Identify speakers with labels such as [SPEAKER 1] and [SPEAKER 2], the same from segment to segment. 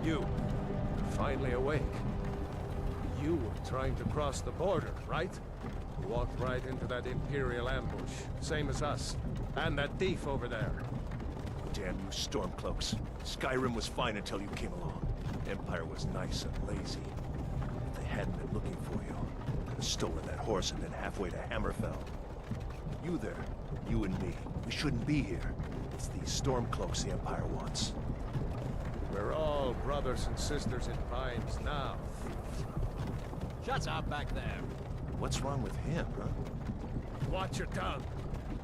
[SPEAKER 1] You, finally awake. You were trying to cross the border, right? You walked right into that Imperial ambush, same as us. And that thief over there.
[SPEAKER 2] Damn you Stormcloaks. Skyrim was fine until you came along. Empire was nice and lazy. If they hadn't been looking for you, could have stolen that horse and been halfway to Hammerfell. You there, you and me, we shouldn't be here. It's these Stormcloaks the Empire wants.
[SPEAKER 1] We're all brothers and sisters in Pines now.
[SPEAKER 3] Shut up back there.
[SPEAKER 2] What's wrong with him, huh?
[SPEAKER 1] Watch your tongue.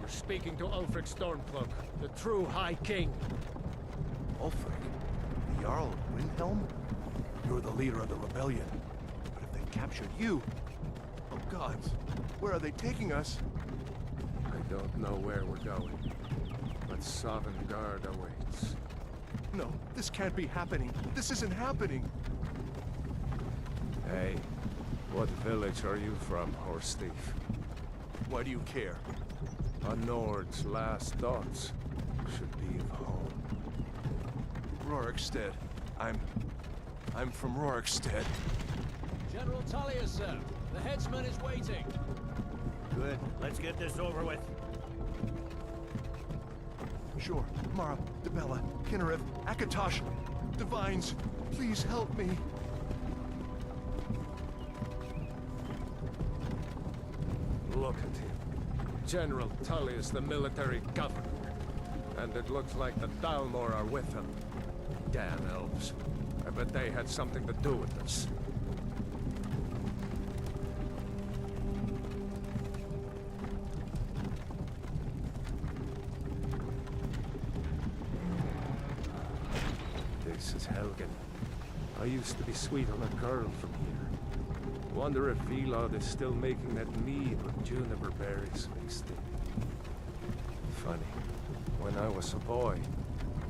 [SPEAKER 1] You're speaking to Ulfric Stormcloak, the true High King.
[SPEAKER 2] Ulfric? The Jarl of Windhelm? You're the leader of the rebellion. But if they captured you... Oh gods, where are they taking us?
[SPEAKER 1] I don't know where we're going, but Sovngarde awaits.
[SPEAKER 2] No, this can't be happening. This isn't happening.
[SPEAKER 1] Hey, what village are you from, horse thief?
[SPEAKER 2] Why do you care?
[SPEAKER 1] A Nord's last thoughts should be of home.
[SPEAKER 2] Rorikstead. I'm from Rorikstead.
[SPEAKER 3] General Tullius, sir. The headsman is waiting.
[SPEAKER 4] Good. Let's get this over with.
[SPEAKER 2] Sure. Mara, Dibella, Kinnereth, Akatosh, Divines, please help me.
[SPEAKER 1] Look at him. General Tullius, the military governor. And it looks like the Dalmor are with him. Damn elves. I bet they had something to do with this. This is Helgen. I used to be sweet on a girl from here. Wonder if Vilod is still making that mead with juniper berries mixed in. Funny, when I was a boy,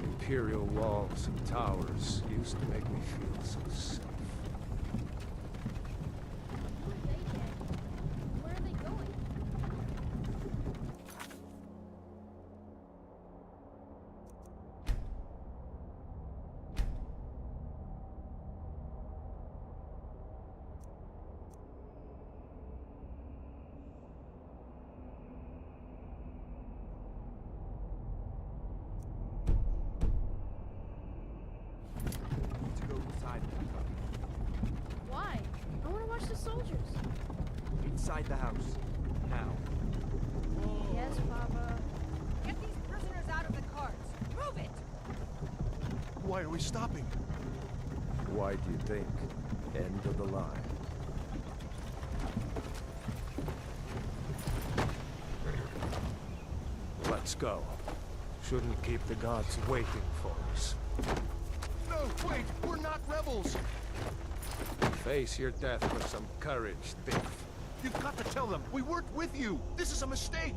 [SPEAKER 1] Imperial walls and towers used to make me feel so safe.
[SPEAKER 5] Where are they going? Why? I want to watch the soldiers.
[SPEAKER 4] Inside the house. Now.
[SPEAKER 5] Yes, Papa.
[SPEAKER 6] Get these prisoners out of the carts. Move it!
[SPEAKER 2] Why are we stopping?
[SPEAKER 1] Why do you think? End of the line. Let's go. Shouldn't keep the gods waiting for us.
[SPEAKER 2] No, wait! We're not rebels!
[SPEAKER 1] Face your death with some courage, thief.
[SPEAKER 2] You've got to tell them! We weren't with you! This is a mistake!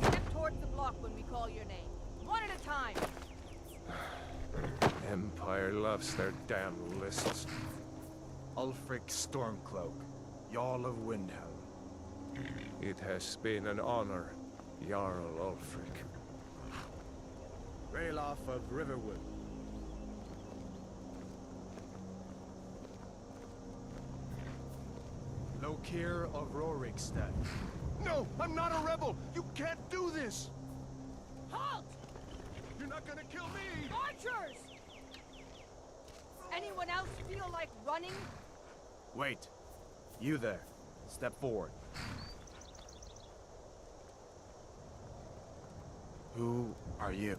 [SPEAKER 6] Step towards the block when we call your name. One at a time.
[SPEAKER 1] Empire loves their damn lists.
[SPEAKER 4] Ulfric Stormcloak, Jarl of Windhelm.
[SPEAKER 1] It has been an honor, Jarl Ulfric.
[SPEAKER 4] Ralof of Riverwood. Lokir of Rorikstead.
[SPEAKER 2] No! I'm not a rebel! You can't do this!
[SPEAKER 6] Halt!
[SPEAKER 2] You're not gonna kill me!
[SPEAKER 6] Archers! Anyone else feel like running?
[SPEAKER 4] Wait. You there. Step forward. Who are you?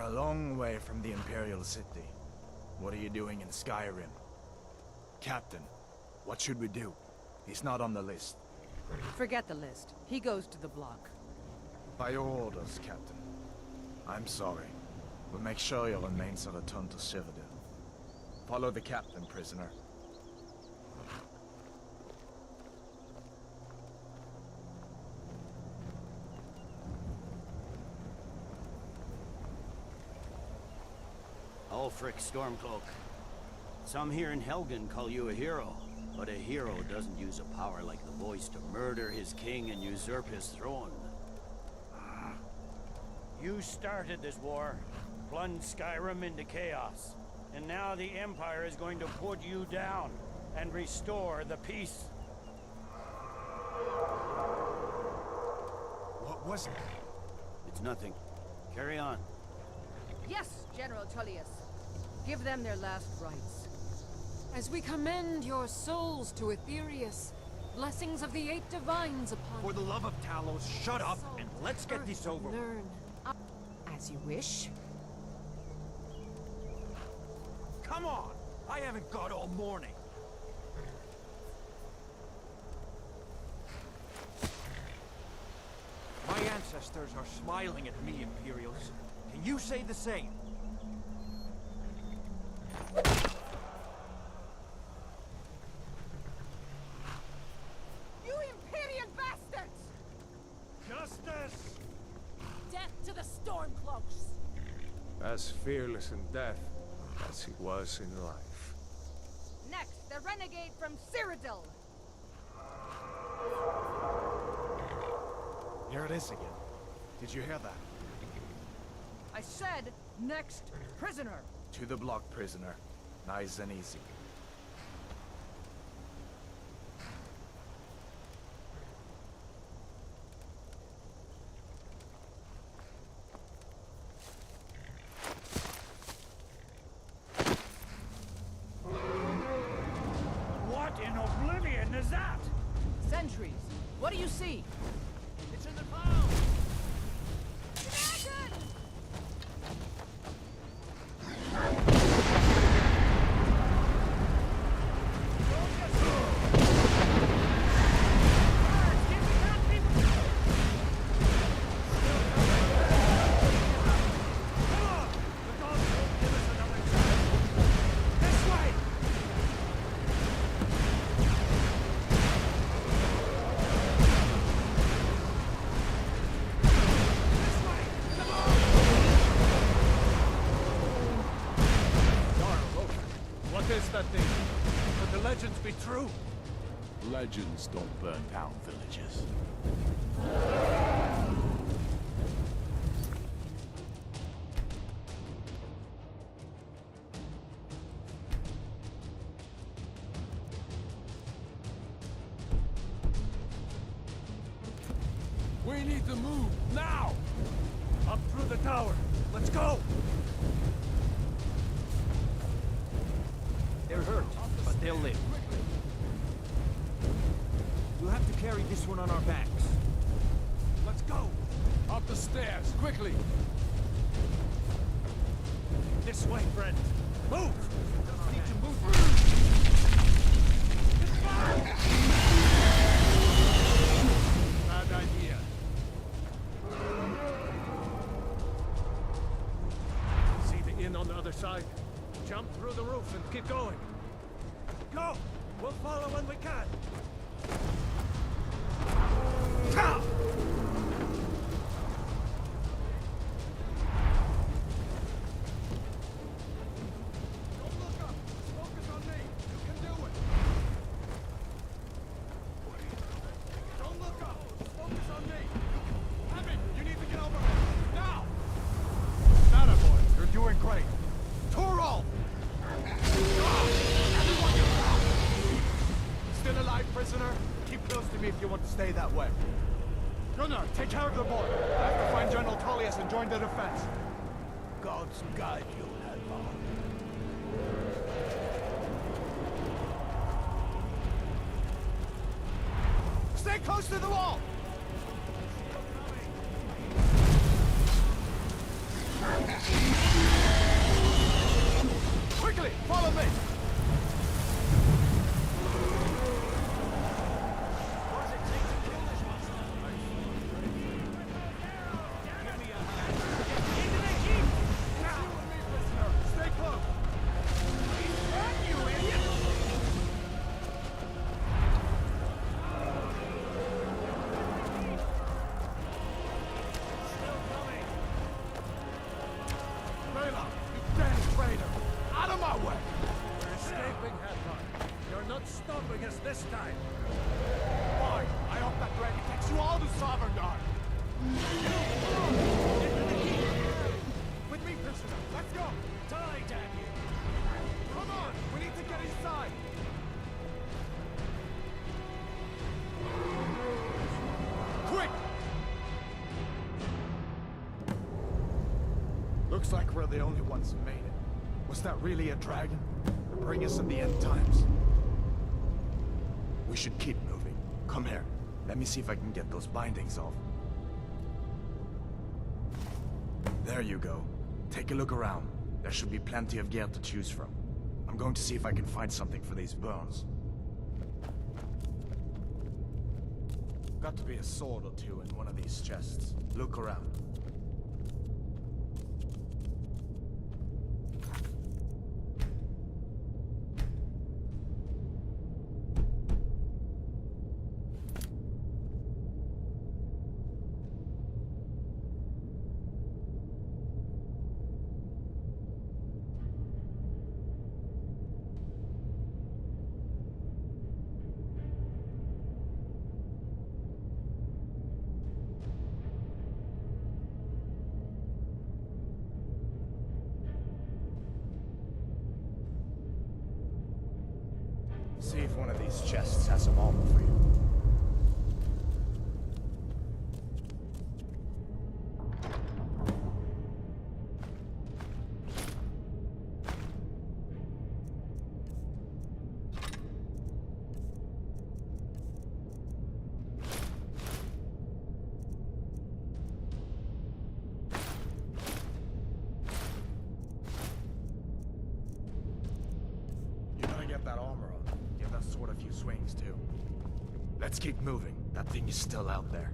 [SPEAKER 4] a long way from the Imperial City. What are you doing in Skyrim? Captain, what should we do? He's not on the list.
[SPEAKER 6] Forget the list. He goes to the block.
[SPEAKER 4] By your orders, Captain. I'm sorry. We'll make sure your remains are returned to Cyrodiil. Follow the captain, prisoner.
[SPEAKER 7] Ulfric Stormcloak. Some here in Helgen call you a hero, but a hero doesn't use a power like the voice to murder his king and usurp his throne. You started this war, plunged Skyrim into chaos, and now the Empire is going to put you down and restore the peace.
[SPEAKER 4] What was it?
[SPEAKER 7] It's nothing. Carry on.
[SPEAKER 6] Yes, General Tullius. Give them their last rites.
[SPEAKER 8] As we commend your souls to Aetherius, blessings of the 8 divines upon
[SPEAKER 9] For the love of Talos, shut up and let's get
[SPEAKER 8] earth
[SPEAKER 9] this over with.
[SPEAKER 8] learn. As you wish.
[SPEAKER 9] Come on! I haven't got all morning. My ancestors are smiling at me, Imperials. Can you say the same?
[SPEAKER 6] You Imperial bastards!
[SPEAKER 9] Justice!
[SPEAKER 6] Death to the Stormcloaks!
[SPEAKER 1] As fearless in death as he was in life.
[SPEAKER 6] Next, the renegade from Cyrodiil!
[SPEAKER 4] Here it is again. Did you hear that?
[SPEAKER 6] I said, next prisoner!
[SPEAKER 4] To the block, prisoner. Nice and easy.
[SPEAKER 7] What in oblivion is that?
[SPEAKER 6] Sentries, what do you see?
[SPEAKER 3] It's in the clouds!
[SPEAKER 1] What is that thing? Could the legends be true?
[SPEAKER 2] Legends don't burn down villages.
[SPEAKER 1] We need to move, now! Up through the tower. Let's go!
[SPEAKER 9] They're hurt, but they'll live. We'll have to carry this one on our backs.
[SPEAKER 1] Let's go! Up the stairs, quickly!
[SPEAKER 9] This way, friend. Move!
[SPEAKER 1] Need to move! Bad idea. See the inn on the other side? Jump through the roof and keep going. Go! We'll follow when we can. Ta! Don't look up. Focus on me. You can do it. Don't look up. Focus on me. Evan, you need to get over here. Now! Nada, boy. You're doing great. Torol!
[SPEAKER 4] Still alive, prisoner? Keep close to me if you want to stay that way. Gunnar, take care of the boy. I have to find General Tullius and join the defense.
[SPEAKER 7] Gods guide you, Admon.
[SPEAKER 4] Stay close to the wall! Quickly, follow me!
[SPEAKER 3] What does it take to kill this monster? Give me a hand. Into the jeep!
[SPEAKER 4] Now! You and me, prisoner! Stay close!
[SPEAKER 3] Run, you idiot! Still coming.
[SPEAKER 4] Layla, you damn traitor! Out of my way!
[SPEAKER 1] We're escaping, Hadron. You're not stopping us this time.
[SPEAKER 4] Fine, I hope that dragon takes you all to Sovngarde! With me, prisoner! Let's go!
[SPEAKER 3] Die, damn you!
[SPEAKER 4] Come on! We need to get inside! Quick! Looks like we're the only ones who made it. Was that really a dragon? Bring us in the end times. We should keep moving. Come here. Let me see if I can get those bindings off. There you go. Take a look around. There should be plenty of gear to choose from. I'm going to see if I can find something for these burns. Got to be a sword or two in one of these chests. Look around. See if one of these chests has some armor for you. You gotta get that armor on. Give that sword a few swings, too. Let's keep moving. That thing is still out there.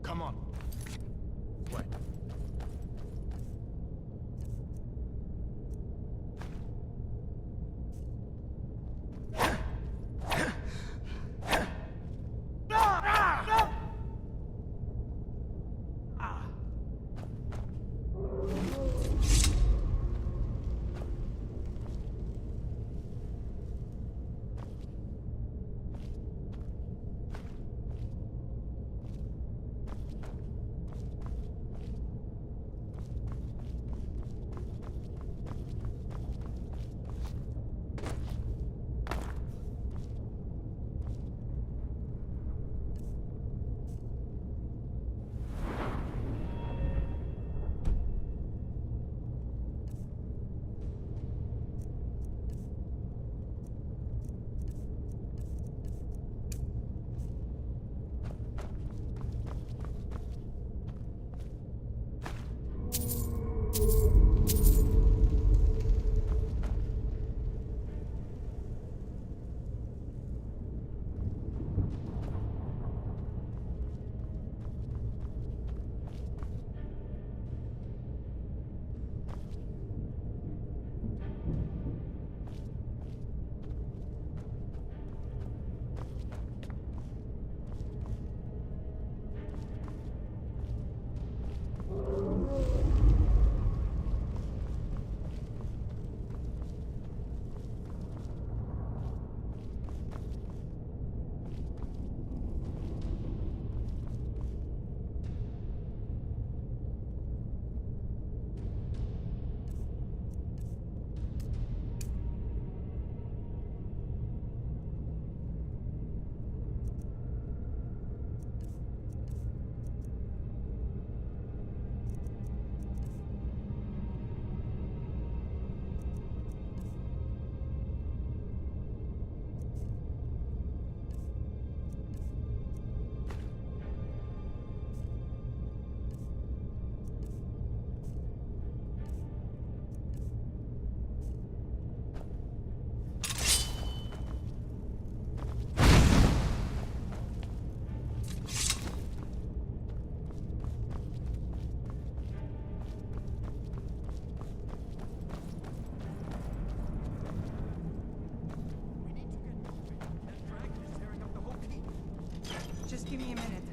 [SPEAKER 4] Come on. Wait.
[SPEAKER 10] Just give me a minute.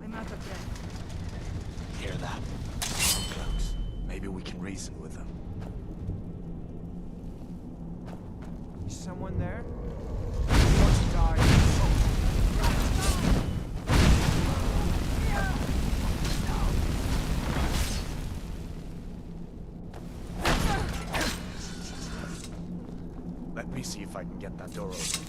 [SPEAKER 10] I'm out of breath.
[SPEAKER 4] Hear that? Close. Maybe we can reason with them.
[SPEAKER 9] Is someone there? Who wants to die?
[SPEAKER 4] Let me see if I can get that door open.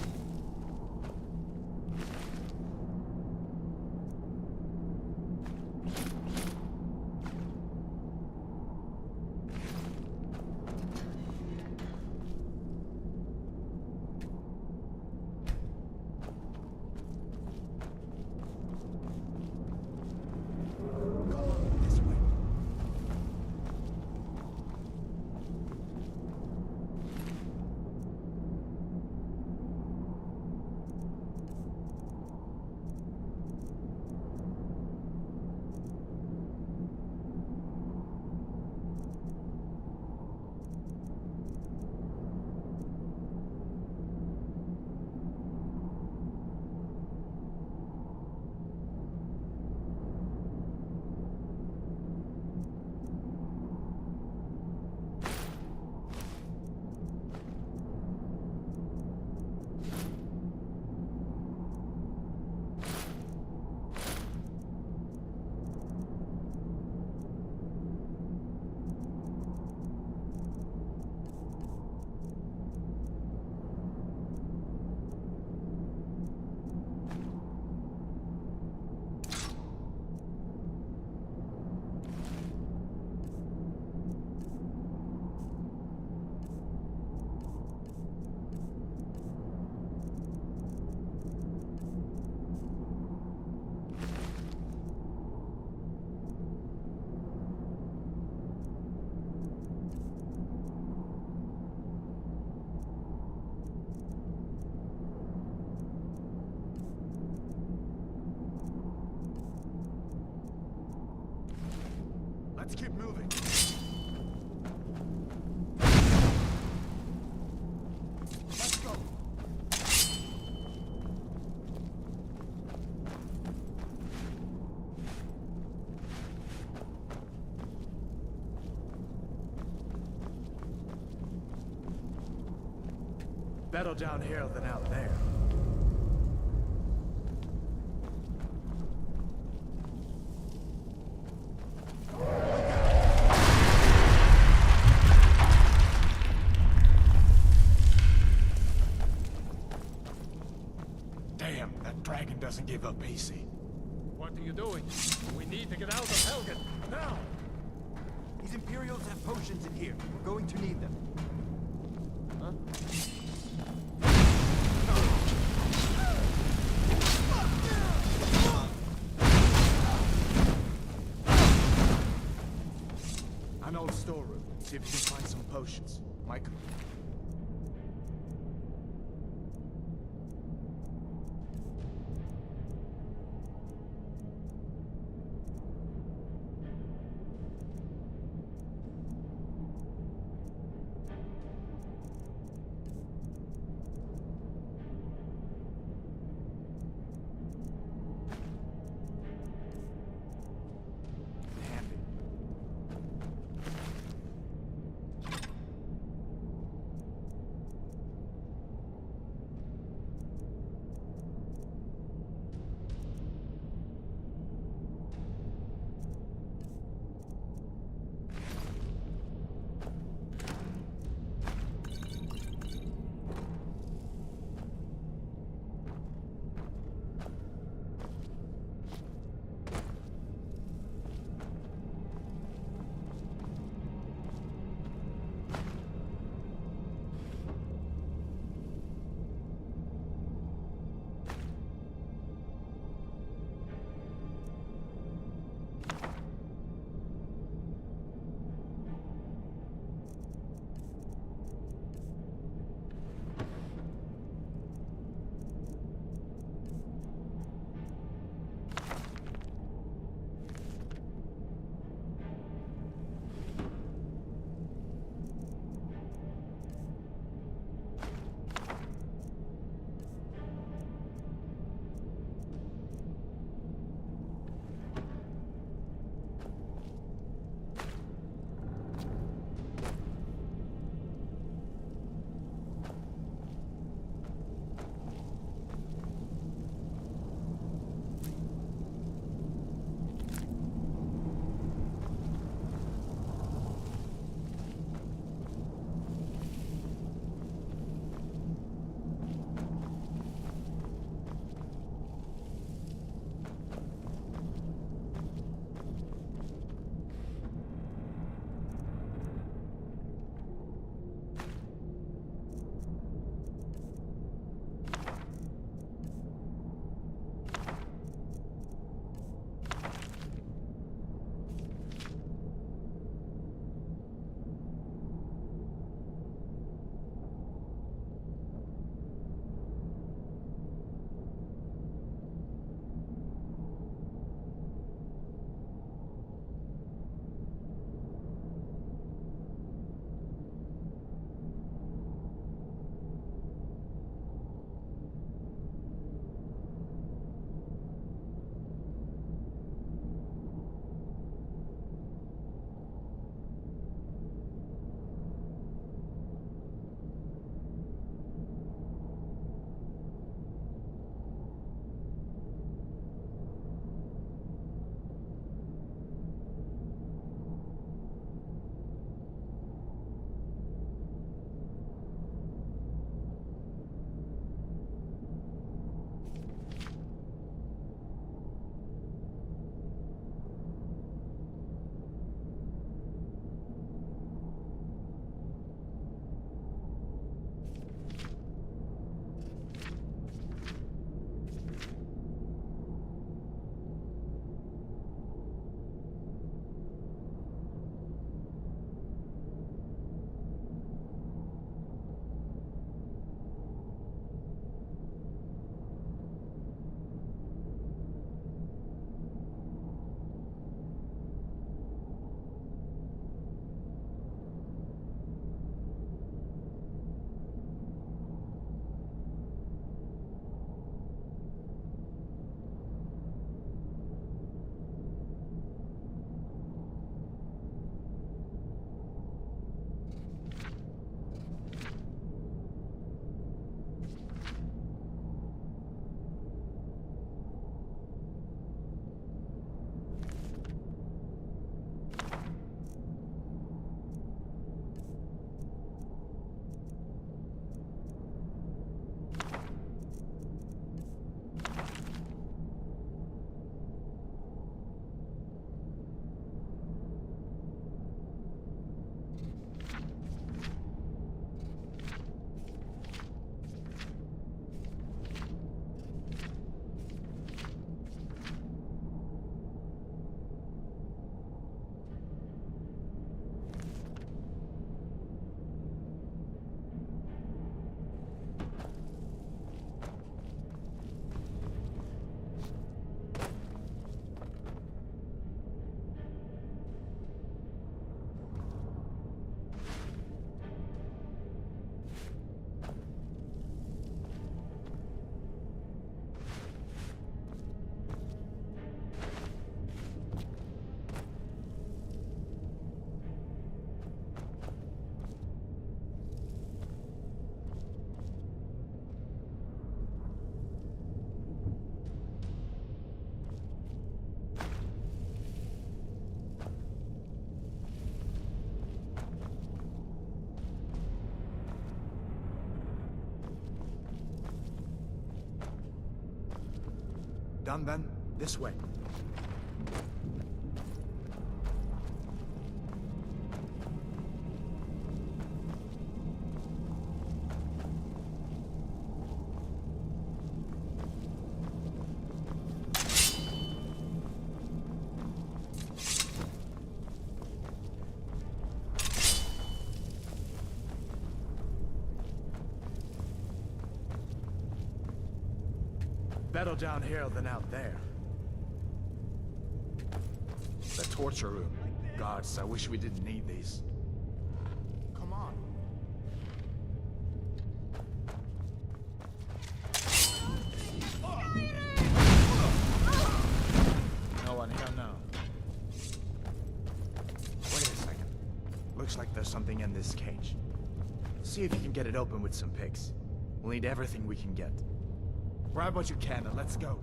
[SPEAKER 4] Let's keep moving. Let's go. Better down here than out there. Damn, that dragon doesn't give up easy.
[SPEAKER 1] What are you doing? We need to get out of Helgen, now!
[SPEAKER 9] These Imperials have potions in here. We're going to need them.
[SPEAKER 1] Huh?
[SPEAKER 4] An old storeroom. See if you can find some potions. Michael.
[SPEAKER 9] Handy.
[SPEAKER 4] Done then? This way. Better down here than out there. The torture room. Gods, I wish we didn't need these. Come on. No one here now. Wait a second. Looks like there's something in this cage. See if you can get it open with some picks. We'll need everything we can get. Grab what you can and let's go.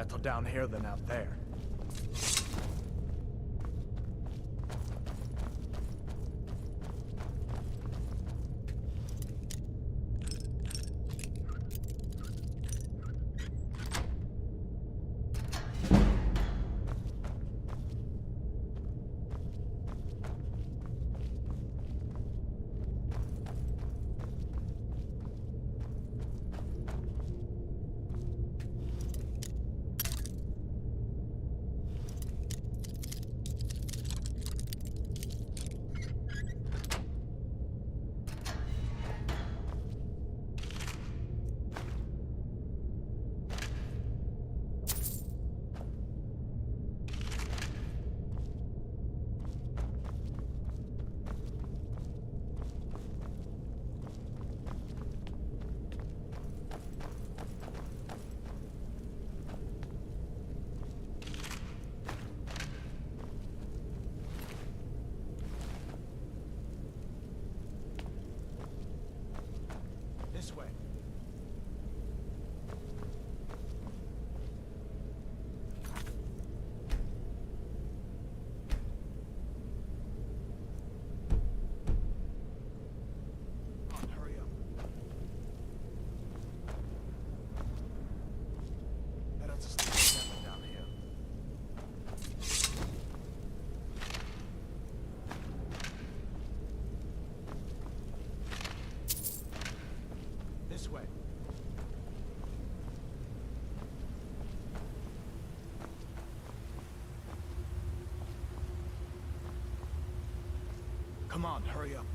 [SPEAKER 4] Better down here than out there. This way. Come on, hurry up. Better to stay together down here. This way. Come on, hurry up.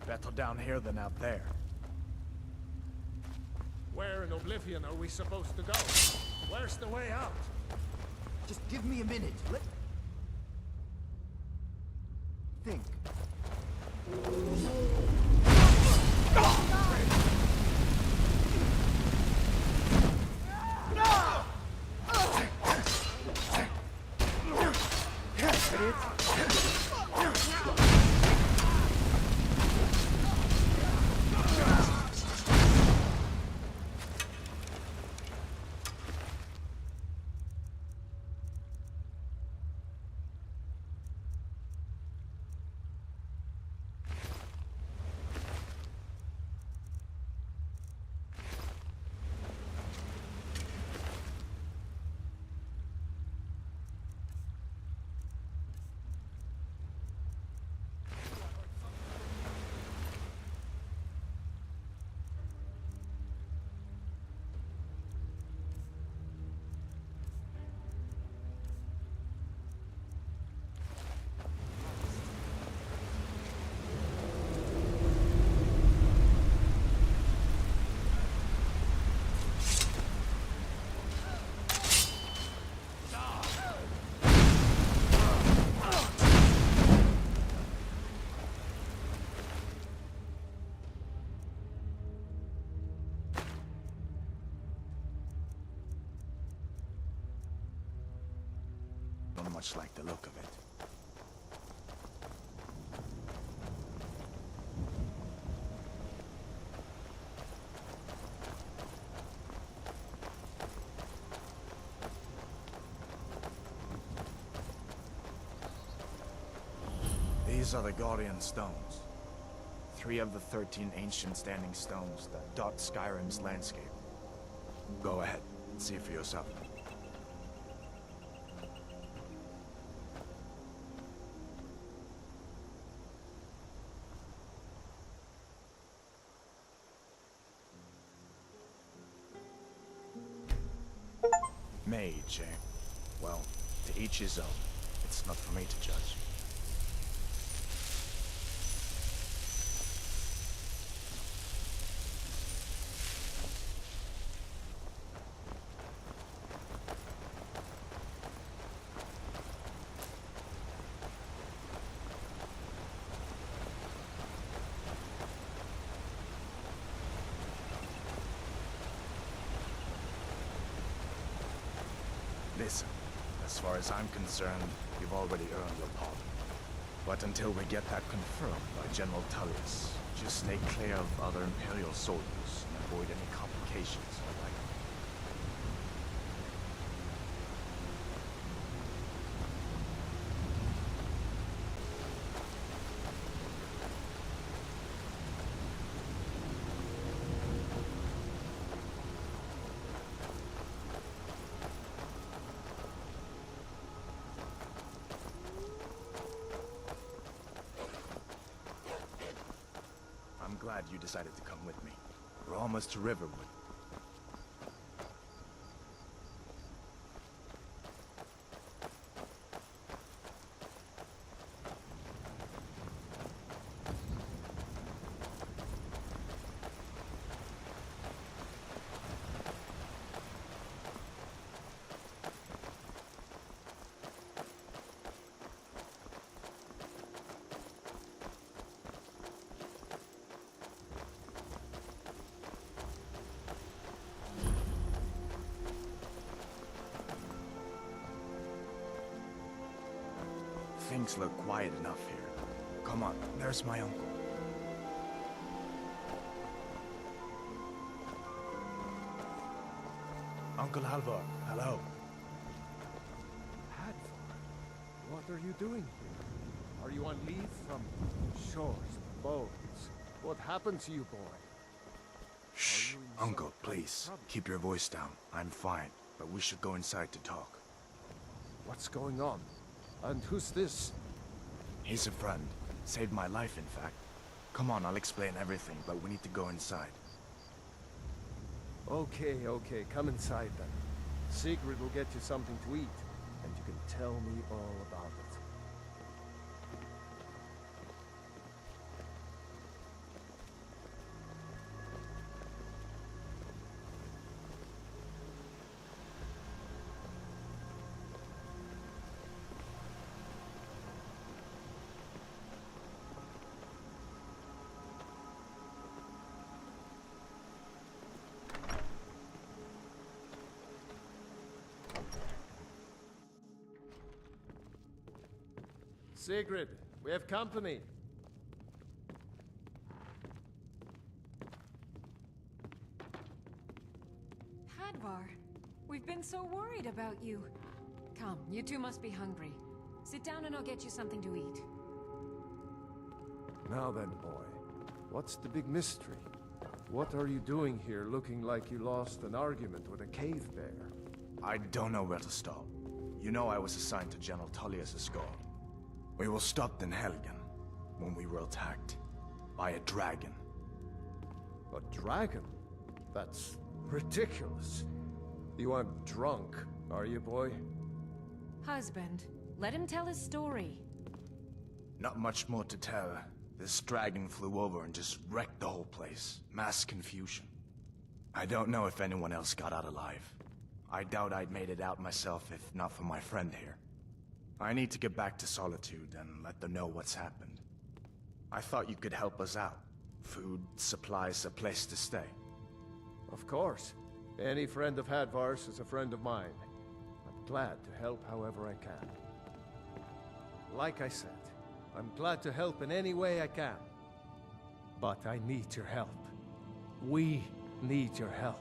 [SPEAKER 4] Better down here than out there.
[SPEAKER 1] Where in Oblivion are we supposed to go? Where's the way out?
[SPEAKER 9] Just give me a minute. Think.
[SPEAKER 4] Don't much like the look of it. These are the Guardian Stones. 3 of the 13 ancient standing stones that dot Skyrim's landscape. Go ahead, see for yourself. Mage, eh? Well, to each his own. It's not for me to judge. Listen, As far as I'm concerned, you've already earned your pardon. But until we get that confirmed by General Tullius, just stay clear of other Imperial soldiers and avoid any complications, alright? I'm glad you decided to come with me. We're almost to Riverwood. Things look quiet enough here. Come on, there's my uncle. Uncle Halvor, hello.
[SPEAKER 1] Hadvar, what are you doing here? Are you on leave from shores, boats? What happened to you, boy?
[SPEAKER 4] Shh, Uncle, please. Keep your voice down. I'm fine, but we should go inside to talk.
[SPEAKER 1] What's going on? And who's this?
[SPEAKER 4] He's a friend. Saved my life, in fact. Come on, I'll explain everything, but we need to go inside.
[SPEAKER 1] Okay, come inside then. Sigrid will get you something to eat, and you can tell me all about it. Sigrid, we have company.
[SPEAKER 8] Hadvar, we've been so worried about you. Come, you two must be hungry. Sit down and I'll get you something to eat.
[SPEAKER 1] Now then, boy, what's the big mystery? What are you doing here looking like you lost an argument with a cave bear?
[SPEAKER 4] I don't know where to start. You know I was assigned to General Tullius' guard. We were stopped in Helgen when we were attacked by a dragon.
[SPEAKER 1] A dragon? That's ridiculous. You aren't drunk, are you, boy?
[SPEAKER 8] Husband, let him tell his story.
[SPEAKER 4] Not much more to tell. This dragon flew over and just wrecked the whole place. Mass confusion. I don't know if anyone else got out alive. I doubt I'd made it out myself if not for my friend here. I need to get back to Solitude and let them know what's happened. I thought you could help us out. Food, supplies, a place to stay.
[SPEAKER 1] Of course. Any friend of Hadvar's is a friend of mine. I'm glad to help however I can. Like I said, I'm glad to help in any way I can. But I need your help. We need your help.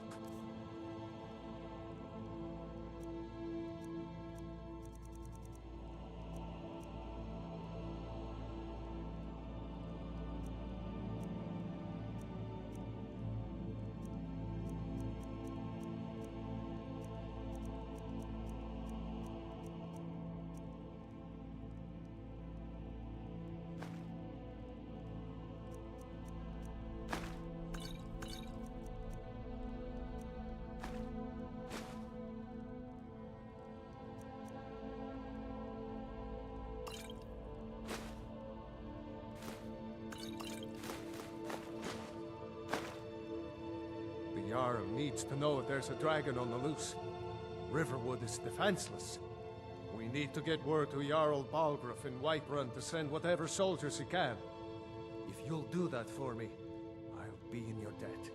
[SPEAKER 1] The Jarl needs to know there's a dragon on the loose. Riverwood is defenseless. We need to get word to Jarl Balgruuf in Whiterun to send whatever soldiers he can. If you'll do that for me, I'll be in your debt.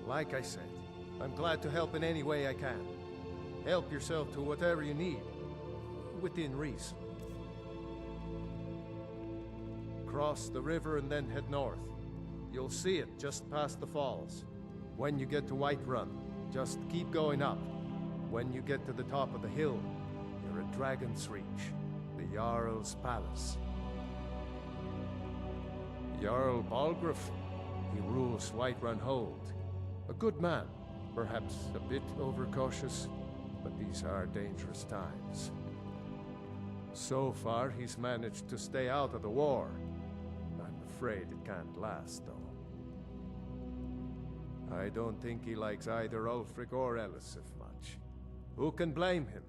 [SPEAKER 1] Like I said, I'm glad to help in any way I can. Help yourself to whatever you need, within reason. Cross the river and then head north. You'll see it just past the falls. When you get to Whiterun, just keep going up. When you get to the top of the hill, you're at Dragon's Reach, the Jarl's palace. Jarl Balgruuf, he rules Whiterun Hold. A good man, perhaps a bit overcautious, but these are dangerous times. So far, he's managed to stay out of the war. I'm afraid it can't last, though. I don't think he likes either Ulfric or Elisif much. Who can blame him?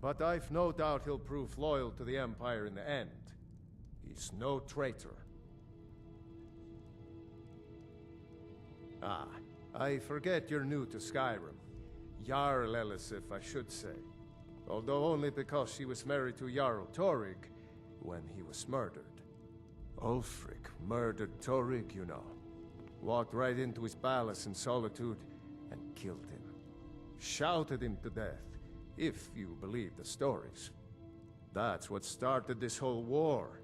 [SPEAKER 1] But I've no doubt he'll prove loyal to the Empire in the end. He's no traitor. Ah, I forget you're new to Skyrim. Jarl Elisif, I should say. Although only because she was married to Jarl Torygg when he was murdered. Ulfric murdered Torygg, you know. Walked right into his palace in Solitude and killed him. Shouted him to death, if you believe the stories. That's what started this whole war.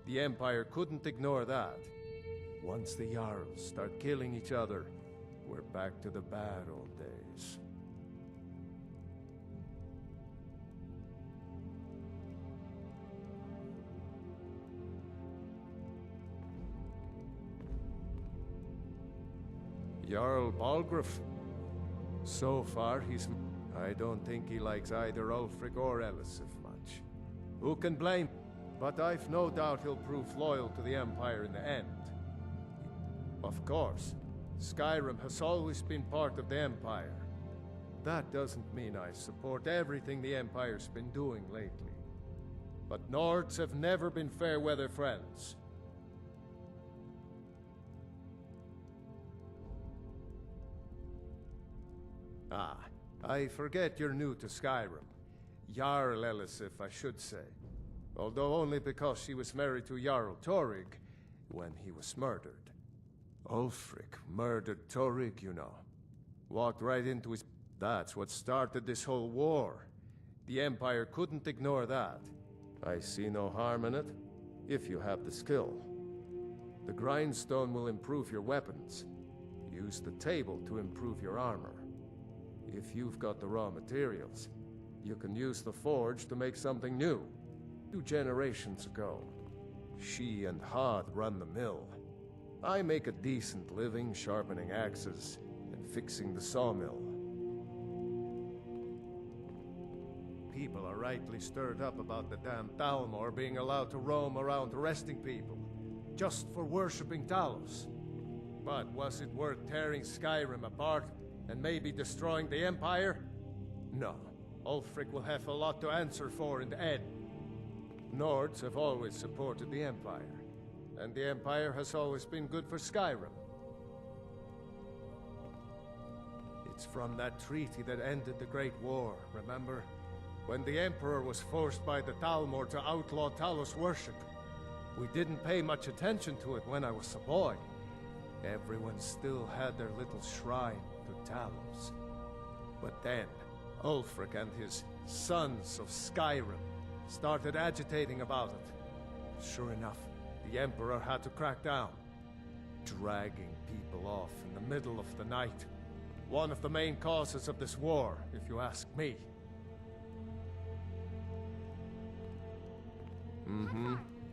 [SPEAKER 1] The Empire couldn't ignore that. Once the Jarls start killing each other, we're back to the bad old days. Jarl Balgruuf. So far, I don't think he likes either Ulfric or Elisif much. Who can blame? But I've no doubt he'll prove loyal to the Empire in the end. Of course, Skyrim has always been part of the Empire. That doesn't mean I support everything the Empire's been doing lately. But Nords have never been fair-weather friends. Ah, I forget you're new to Skyrim. Jarl Elisif, I should say. Although only because she was married to Jarl Torygg when he was murdered. Ulfric murdered Torygg, you know. Walked right into his... That's what started this whole war. The Empire couldn't ignore that. I see no harm in it, if you have the skill. The grindstone will improve your weapons. Use the table to improve your armor. If you've got the raw materials, you can use the forge to make something new. 2 generations ago, she and Todd run the mill. I make a decent living sharpening axes and fixing the sawmill. People are rightly stirred up about the damn Thalmor being allowed to roam around arresting people, just for worshipping Talos. But was it worth tearing Skyrim apart and maybe destroying the Empire? No. Ulfric will have a lot to answer for in the end. Nords have always supported the Empire. And the Empire has always been good for Skyrim. It's from that treaty that ended the Great War, remember? When the Emperor was forced by the Thalmor to outlaw Talos worship. We didn't pay much attention to it when I was a boy. Everyone still had their little shrine to Talos. But then, Ulfric and his Sons of Skyrim started agitating about it. Sure enough, the Emperor had to crack down, dragging people off in the middle of the night. One of the main causes of this war, if you ask me.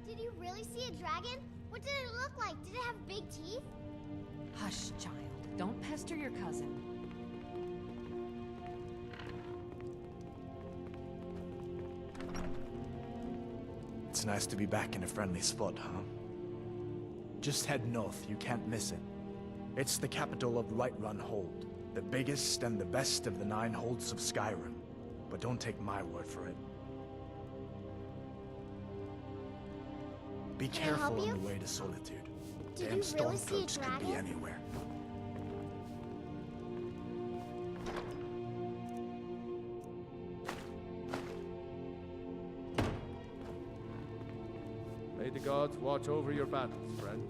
[SPEAKER 11] Did you really see a dragon? What did it look like? Did it have big teeth?
[SPEAKER 8] Hush, child. Don't pester your cousin.
[SPEAKER 4] It's nice to be back in a friendly spot, huh? Just head north, you can't miss it. It's the capital of Whiterun Hold, the biggest and the best of the 9 holds of Skyrim. But don't take my word for it. Be
[SPEAKER 11] Can I help
[SPEAKER 4] careful on
[SPEAKER 11] you?
[SPEAKER 4] the way to Solitude.
[SPEAKER 11] Did
[SPEAKER 4] Damn
[SPEAKER 11] you really see a
[SPEAKER 4] stormcloaks could be
[SPEAKER 11] dragon?
[SPEAKER 4] anywhere.
[SPEAKER 1] May the gods watch over your battles, friend.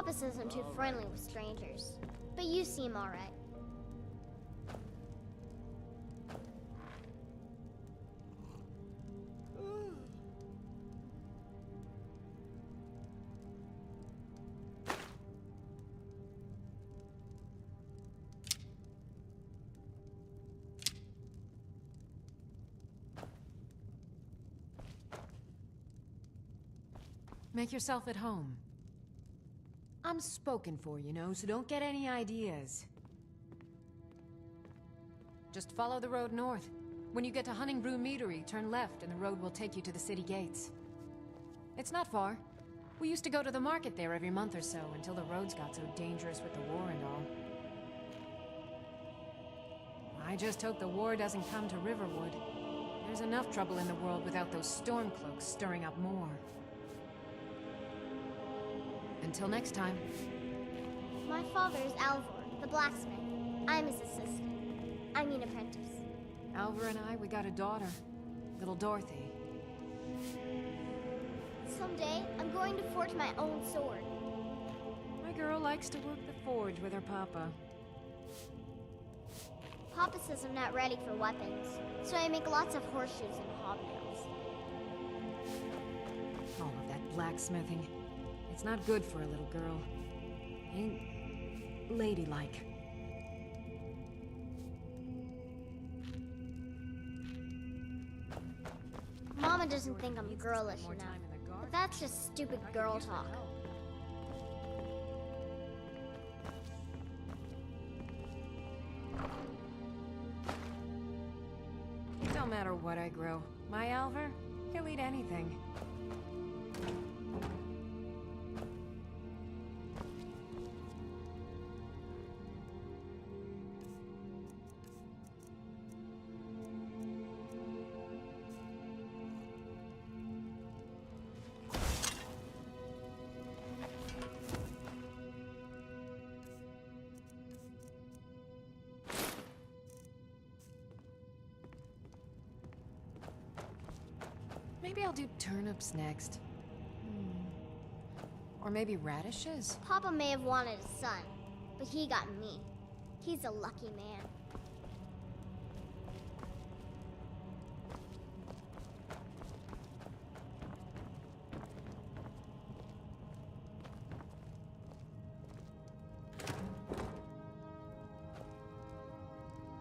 [SPEAKER 11] Papa says I'm too friendly with strangers. But you seem alright.
[SPEAKER 8] Make yourself at home. I'm spoken for, you know, so don't get any ideas. Just follow the road north. When you get to Hunting Brew Meadery, turn left and the road will take you to the city gates. It's not far. We used to go to the market there every month or so until the roads got so dangerous with the war and all. I just hope the war doesn't come to Riverwood. There's enough trouble in the world without those Stormcloaks stirring up more. Until next time.
[SPEAKER 11] My father is Alvor, the blacksmith. I'm his assistant. I mean apprentice.
[SPEAKER 8] Alvor and we got a daughter. Little Dorothy.
[SPEAKER 11] Someday, I'm going to forge my own sword.
[SPEAKER 8] My girl likes to work the forge with her papa.
[SPEAKER 11] Papa says I'm not ready for weapons, so I make lots of horseshoes and hobnails.
[SPEAKER 8] All of that blacksmithing. It's not good for a little girl. Ain't ladylike.
[SPEAKER 11] Mama doesn't think I'm girlish enough, but that's just stupid girl talk.
[SPEAKER 8] It don't matter what I grow. My Alvor, he'll eat anything. Maybe I'll do turnips next. Or maybe radishes?
[SPEAKER 11] Papa may have wanted a son, but he got me. He's a lucky man.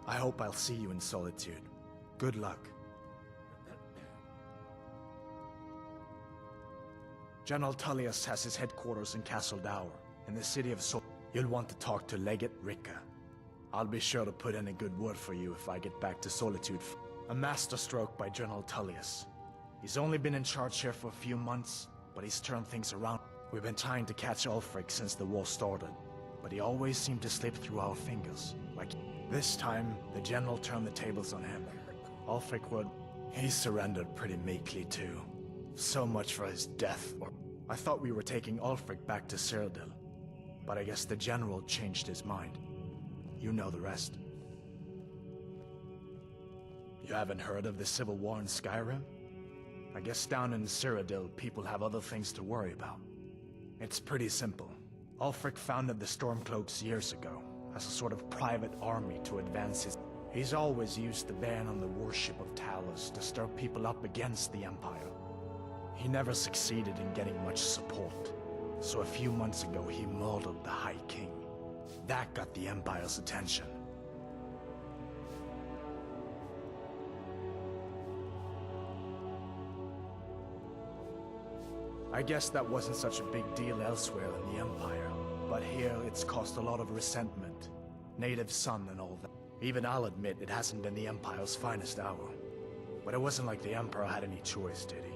[SPEAKER 4] I hope I'll see you in Solitude. Good luck. General Tullius has his headquarters in Castle Dower, in the city of Sol. You'll want to talk to Legate Ricka. I'll be sure to put in a good word for you if I get back to Solitude. A masterstroke by General Tullius. He's only been in charge here for a few months, but he's turned things around. We've been trying to catch Ulfric since the war started, but he always seemed to slip through our fingers. Like this time, the General turned the tables on him. Ulfric would... He surrendered pretty meekly too. So much for his death. I thought we were taking Ulfric back to Cyrodiil, but I guess the General changed his mind. You know the rest. You haven't heard of the civil war in Skyrim? I guess down in Cyrodiil, people have other things to worry about. It's pretty simple. Ulfric founded the Stormcloaks years ago, as a sort of private army to advance his... He's always used the ban on the worship of Talos to stir people up against the Empire. He never succeeded in getting much support, so a few months ago he murdered the High King. That got the Empire's attention. I guess that wasn't such a big deal elsewhere in the Empire, but here it's caused a lot of resentment. Native son and all that. Even I'll admit it hasn't been the Empire's finest hour. But it wasn't like the Emperor had any choice, did he?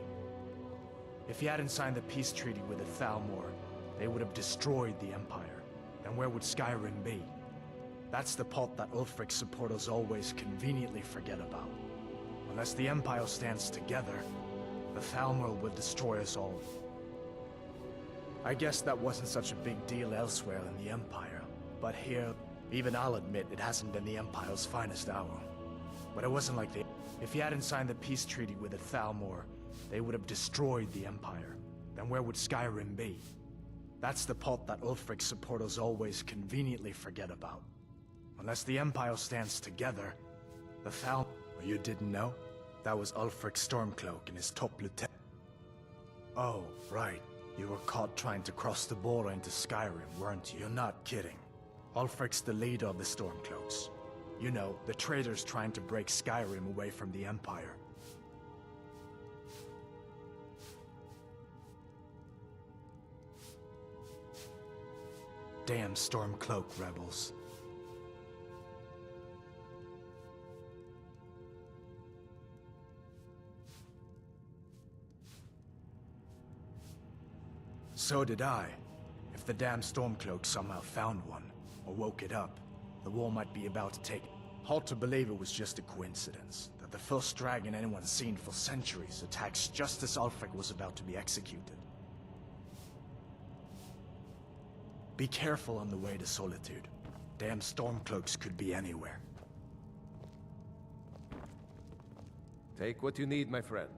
[SPEAKER 4] If he hadn't signed the peace treaty with the Thalmor, they would have destroyed the Empire. And where would Skyrim be? That's the part that Ulfric's supporters always conveniently forget about. Unless the Empire stands together, the Thalmor will destroy us all. I guess that wasn't such a big deal elsewhere in the Empire, but here, even I'll admit it hasn't been the Empire's finest hour. But it wasn't like if he hadn't signed the peace treaty with the Thalmor, they would have destroyed the Empire. Then where would Skyrim be? That's the part that Ulfric's supporters always conveniently forget about. Unless the Empire stands together, the Thal... You didn't know? That was Ulfric's Stormcloak and his top lieutenant. Oh, right. You were caught trying to cross the border into Skyrim, weren't you? You're not kidding. Ulfric's the leader of the Stormcloaks. You know, the traitors trying to break Skyrim away from the Empire. Damn Stormcloak rebels. So did I. If the damn Stormcloak somehow found one, or woke it up, the war might be about to take... Hard to believe it was just a coincidence, that the first dragon anyone's seen for centuries attacks just as Ulfric was about to be executed. Be careful on the way to Solitude. Damn Stormcloaks could be anywhere.
[SPEAKER 1] Take what you need, my friend.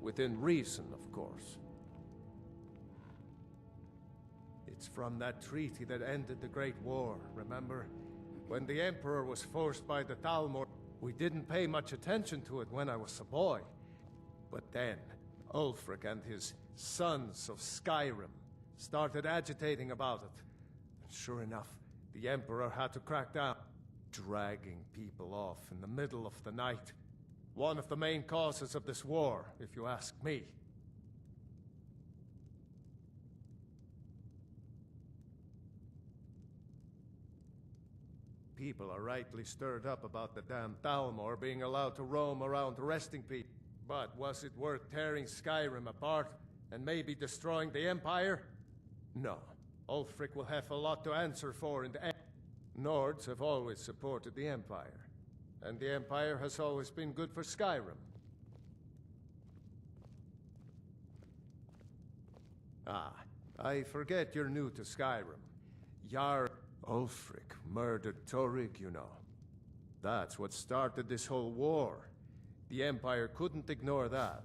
[SPEAKER 1] Within reason, of course. It's from that treaty that ended the Great War, remember? When the Emperor was forced by the Thalmor, we didn't pay much attention to it when I was a boy. But then, Ulfric and his sons of Skyrim started agitating about it. And sure enough, the Emperor had to crack down, dragging people off in the middle of the night. One of the main causes of this war, if you ask me. People are rightly stirred up about the damn Thalmor being allowed to roam around arresting people. But was it worth tearing Skyrim apart and maybe destroying the Empire? No. Ulfric will have a lot to answer for in the end. Nords have always supported the Empire. And the Empire has always been good for Skyrim. Ah, I forget you're new to Skyrim. Jarl Ulfric murdered Torrig, you know. That's what started this whole war. The Empire couldn't ignore that.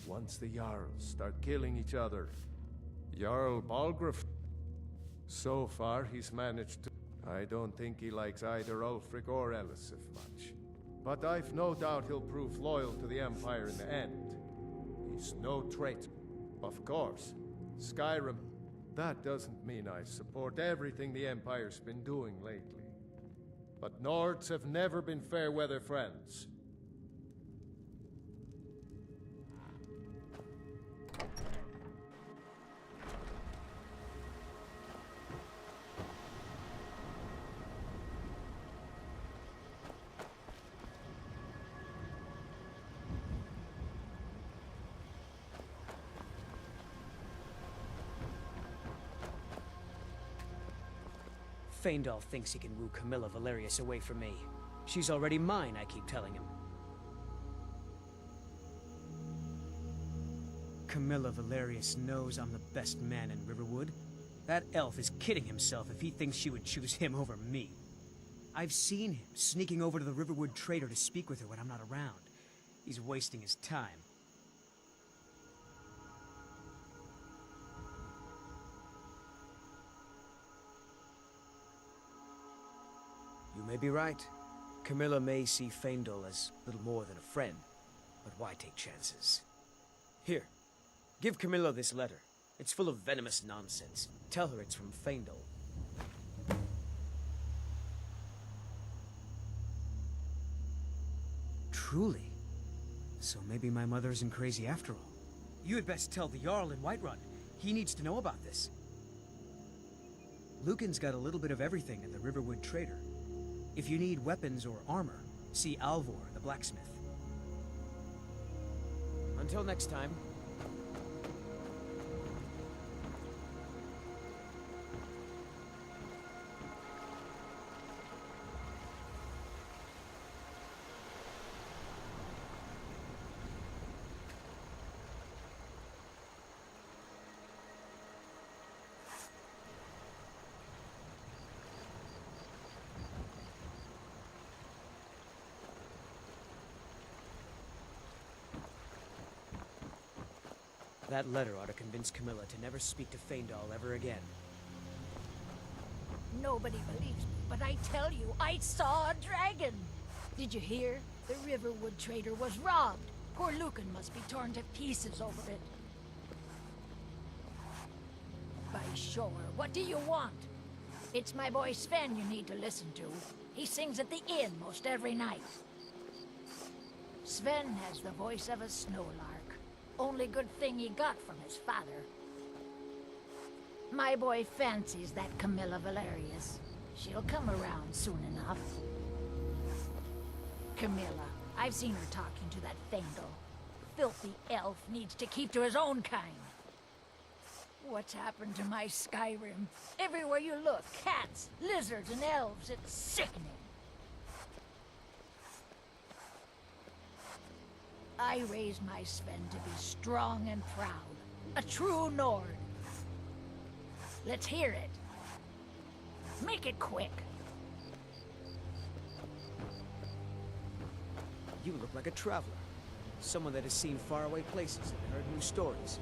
[SPEAKER 1] Once the Jarls start killing each other, Jarl Balgruuf... So far, he's managed to... I don't think he likes either Ulfric or Elisif much. But I've no doubt he'll prove loyal to the Empire in the end. He's no traitor. Of course, Skyrim... That doesn't mean I support everything the Empire's been doing lately. But Nords have never been fair-weather friends.
[SPEAKER 12] Faendal thinks he can woo Camilla Valerius away from me. She's already mine, I keep telling him. Camilla Valerius knows I'm the best man in Riverwood. That elf is kidding himself if he thinks she would choose him over me. I've seen him sneaking over to the Riverwood trader to speak with her when I'm not around. He's wasting his time. You may be right. Camilla may see Faendal as little more than a friend, but why take chances? Here, give Camilla this letter. It's full of venomous nonsense. Tell her it's from Faendal. Truly? So maybe my mother isn't crazy after all. You had best tell the Jarl in Whiterun. He needs to know about this. Lucan's got a little bit of everything in the Riverwood Trader. If you need weapons or armor, see Alvor, the blacksmith. Until next time. That letter ought to convince Camilla to never speak to Faendal ever again.
[SPEAKER 13] Nobody believes me, but I tell you, I saw a dragon! Did you hear? The Riverwood trader was robbed. Poor Lucan must be torn to pieces over it. By sure, what do you want? It's my boy Sven you need to listen to. He sings at the inn most every night. Sven has the voice of a snowlark. Only good thing he got from his father. My boy fancies that Camilla Valerius. She'll come around soon enough. Camilla, I've seen her talking to that Faendal. Filthy elf needs to keep to his own kind. What's happened to my Skyrim? Everywhere you look, cats, lizards, and elves. It's sickening. I raised my Sven to be strong and proud. A true Nord. Let's hear it. Make it quick.
[SPEAKER 12] You look like a traveler. Someone that has seen faraway places and heard new stories.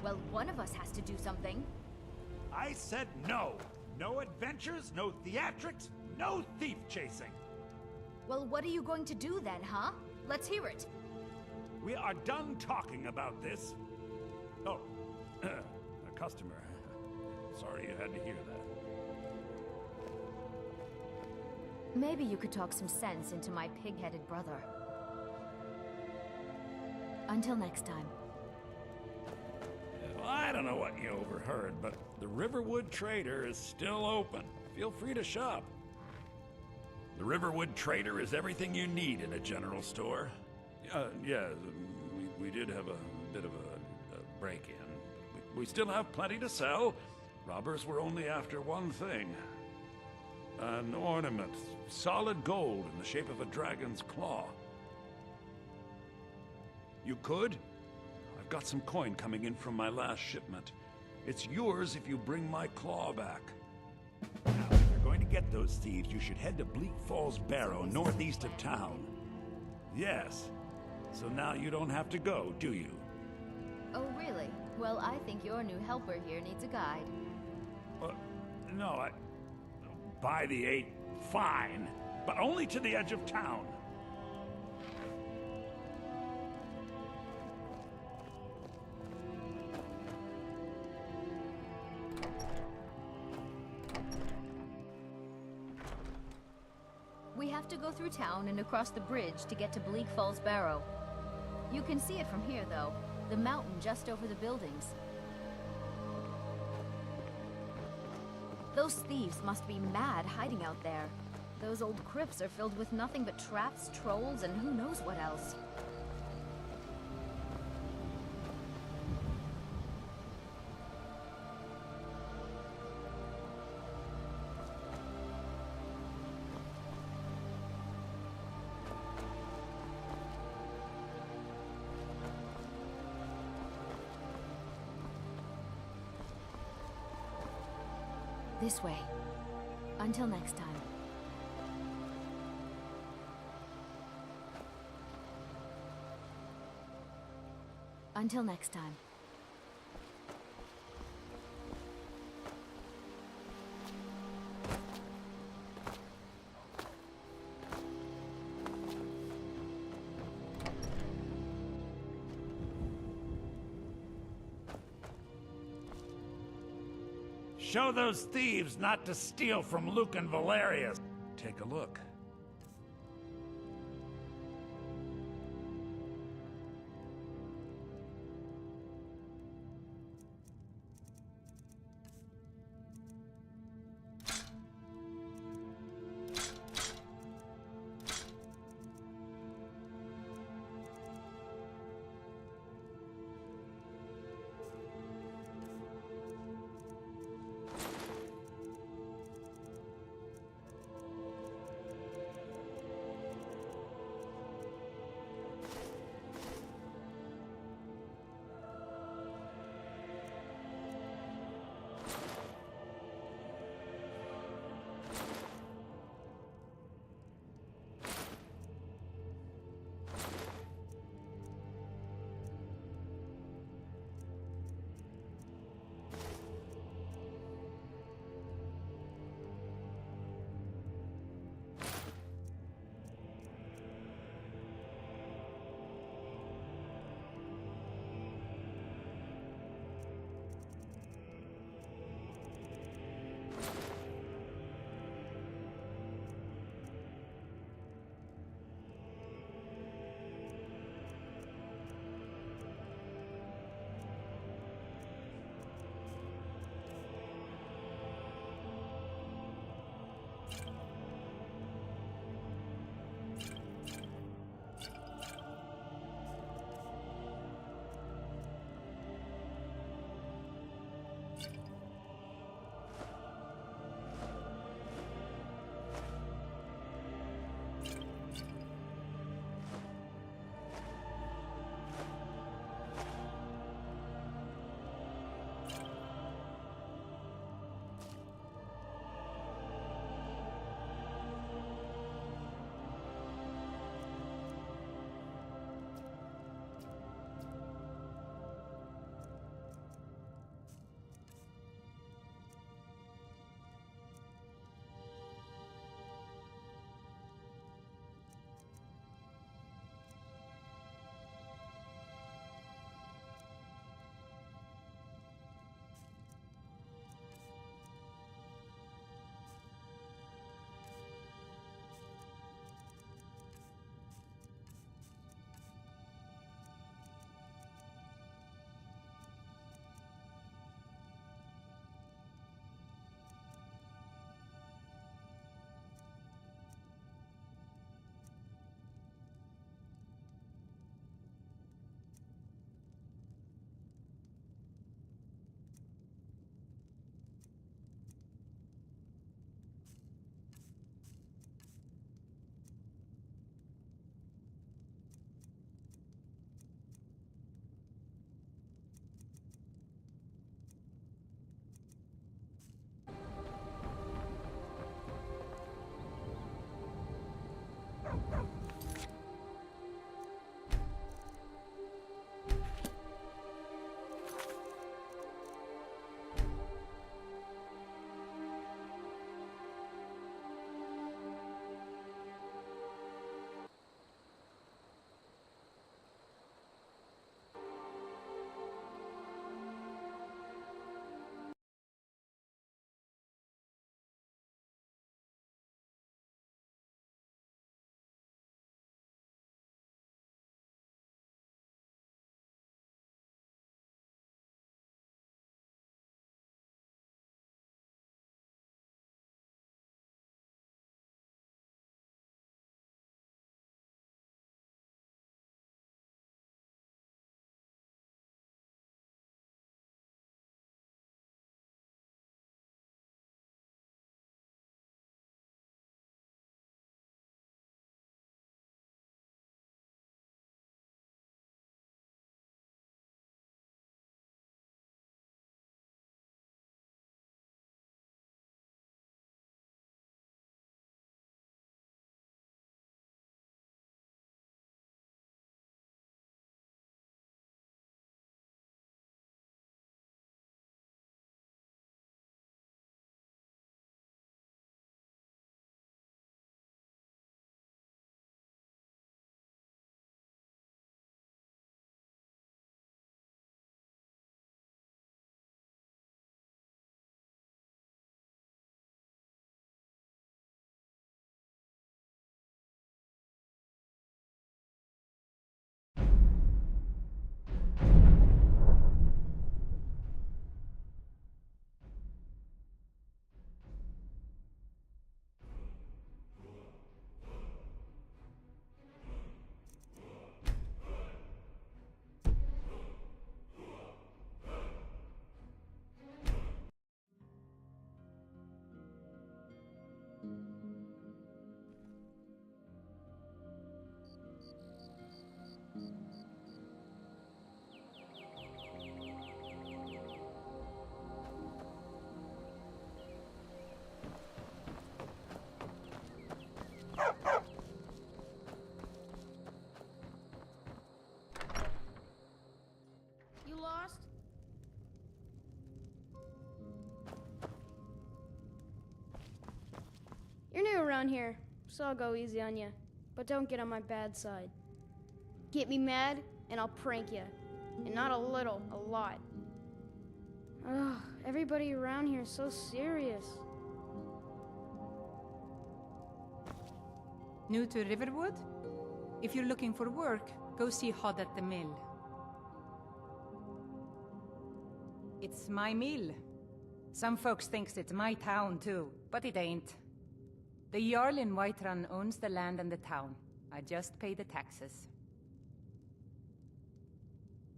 [SPEAKER 14] Well, one of us has to do something.
[SPEAKER 15] I said no. No adventures, no theatrics, no thief chasing.
[SPEAKER 14] Well, what are you going to do then, huh? Let's hear it.
[SPEAKER 15] We are done talking about this. Oh, a customer. Sorry you had to hear that.
[SPEAKER 14] Maybe you could talk some sense into my pig-headed brother. Until next time.
[SPEAKER 15] Well, I don't know what you overheard, but the Riverwood Trader is still open. Feel free to shop. The Riverwood Trader is everything you need in a general store. Yeah, we did have a bit of a break-in. We still have plenty to sell. Robbers were only after one thing. An ornament, solid gold in the shape of a dragon's claw. You could? I've got some coin coming in from my last shipment. It's yours if you bring my claw back. Now, if you're going to get those thieves, you should head to Bleak Falls Barrow, northeast of town. Yes. So now you don't have to go, do you?
[SPEAKER 14] Oh, really? Well, I think your new helper here needs a guide.
[SPEAKER 15] No, by the 8, fine. But only to the edge of town.
[SPEAKER 14] We have to go through town and across the bridge to get to Bleak Falls Barrow. You can see it from here, though. The mountain just over the buildings. Those thieves must be mad hiding out there. Those old crypts are filled with nothing but traps, trolls, and who knows what else. This way. Until next time. Until next time.
[SPEAKER 15] Show those thieves not to steal from Lucan Valerius. Take a look.
[SPEAKER 16] around here, so I'll go easy on you. But don't get on my bad side. Get me mad, and I'll prank you. And not a little, a lot. Ugh, everybody around here is so serious.
[SPEAKER 10] New to Riverwood? If you're looking for work, go see Hod at the mill. It's my mill. Some folks thinks it's my town too, but it ain't. The Jarl in Whiterun owns the land and the town. I just pay the taxes.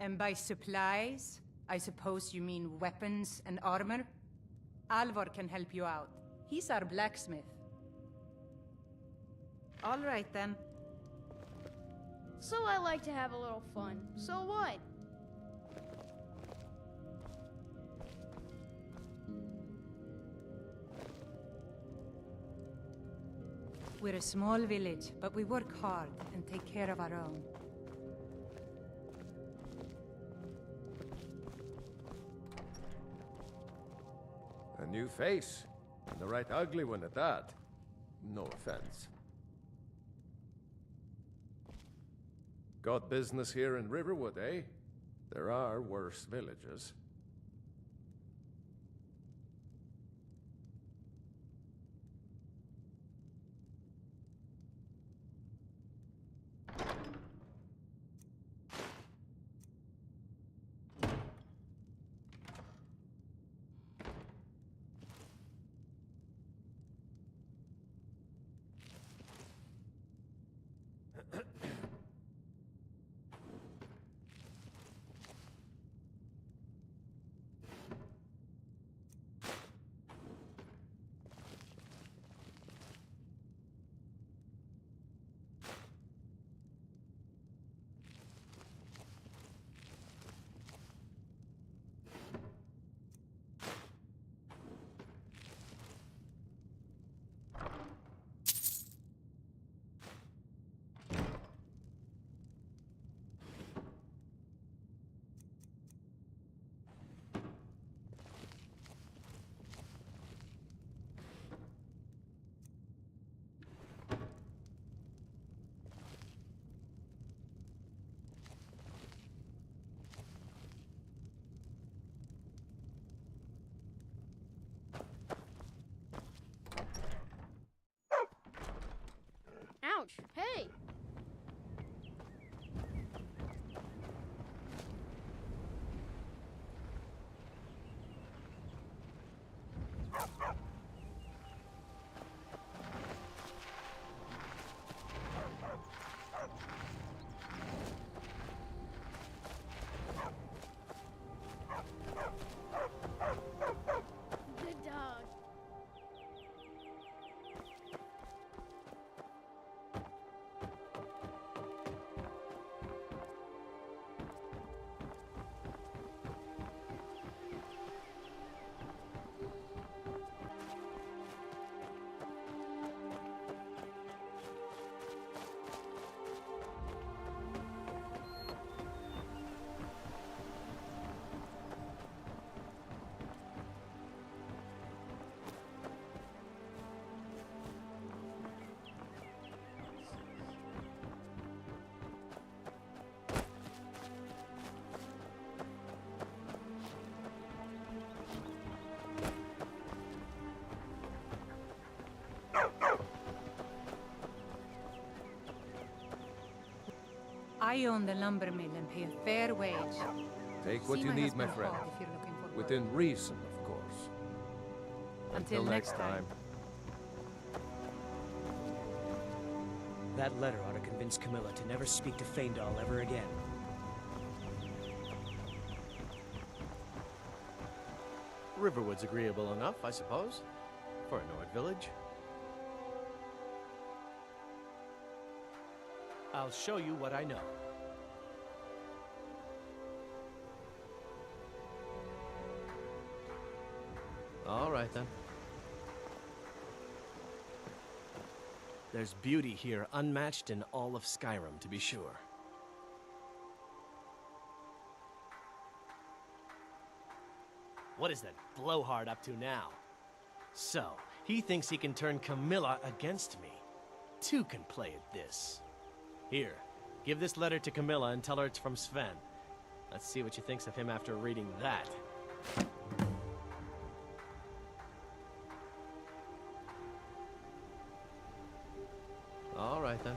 [SPEAKER 10] And by supplies, I suppose you mean weapons and armor? Alvor can help you out. He's our blacksmith. All right then.
[SPEAKER 16] So I like to have a little fun. So what?
[SPEAKER 10] We're a small village, but we work hard and take care of our own.
[SPEAKER 1] A new face. And a right ugly one at that. No offense. Got business here in Riverwood, eh? There are worse villages.
[SPEAKER 16] Ouch! Hey! Good dog.
[SPEAKER 10] I own the lumber mill and pay a fair wage.
[SPEAKER 1] Take what
[SPEAKER 10] See
[SPEAKER 1] you need, my
[SPEAKER 10] husband
[SPEAKER 1] friend.
[SPEAKER 10] Hod if you're looking for work.
[SPEAKER 1] Within reason, of course.
[SPEAKER 10] Until next time.
[SPEAKER 12] That letter ought to convince Camilla to never speak to Feindal ever again.
[SPEAKER 17] Riverwood's agreeable enough, I suppose, for a Nord village. I'll show you what I know. All right, then. There's beauty here unmatched in all of Skyrim, to be sure. What is that blowhard up to now? So, he thinks he can turn Camilla against me. Two can play at this. Here, give this letter to Camilla and tell her it's from Sven. Let's see what she thinks of him after reading that. All right, then.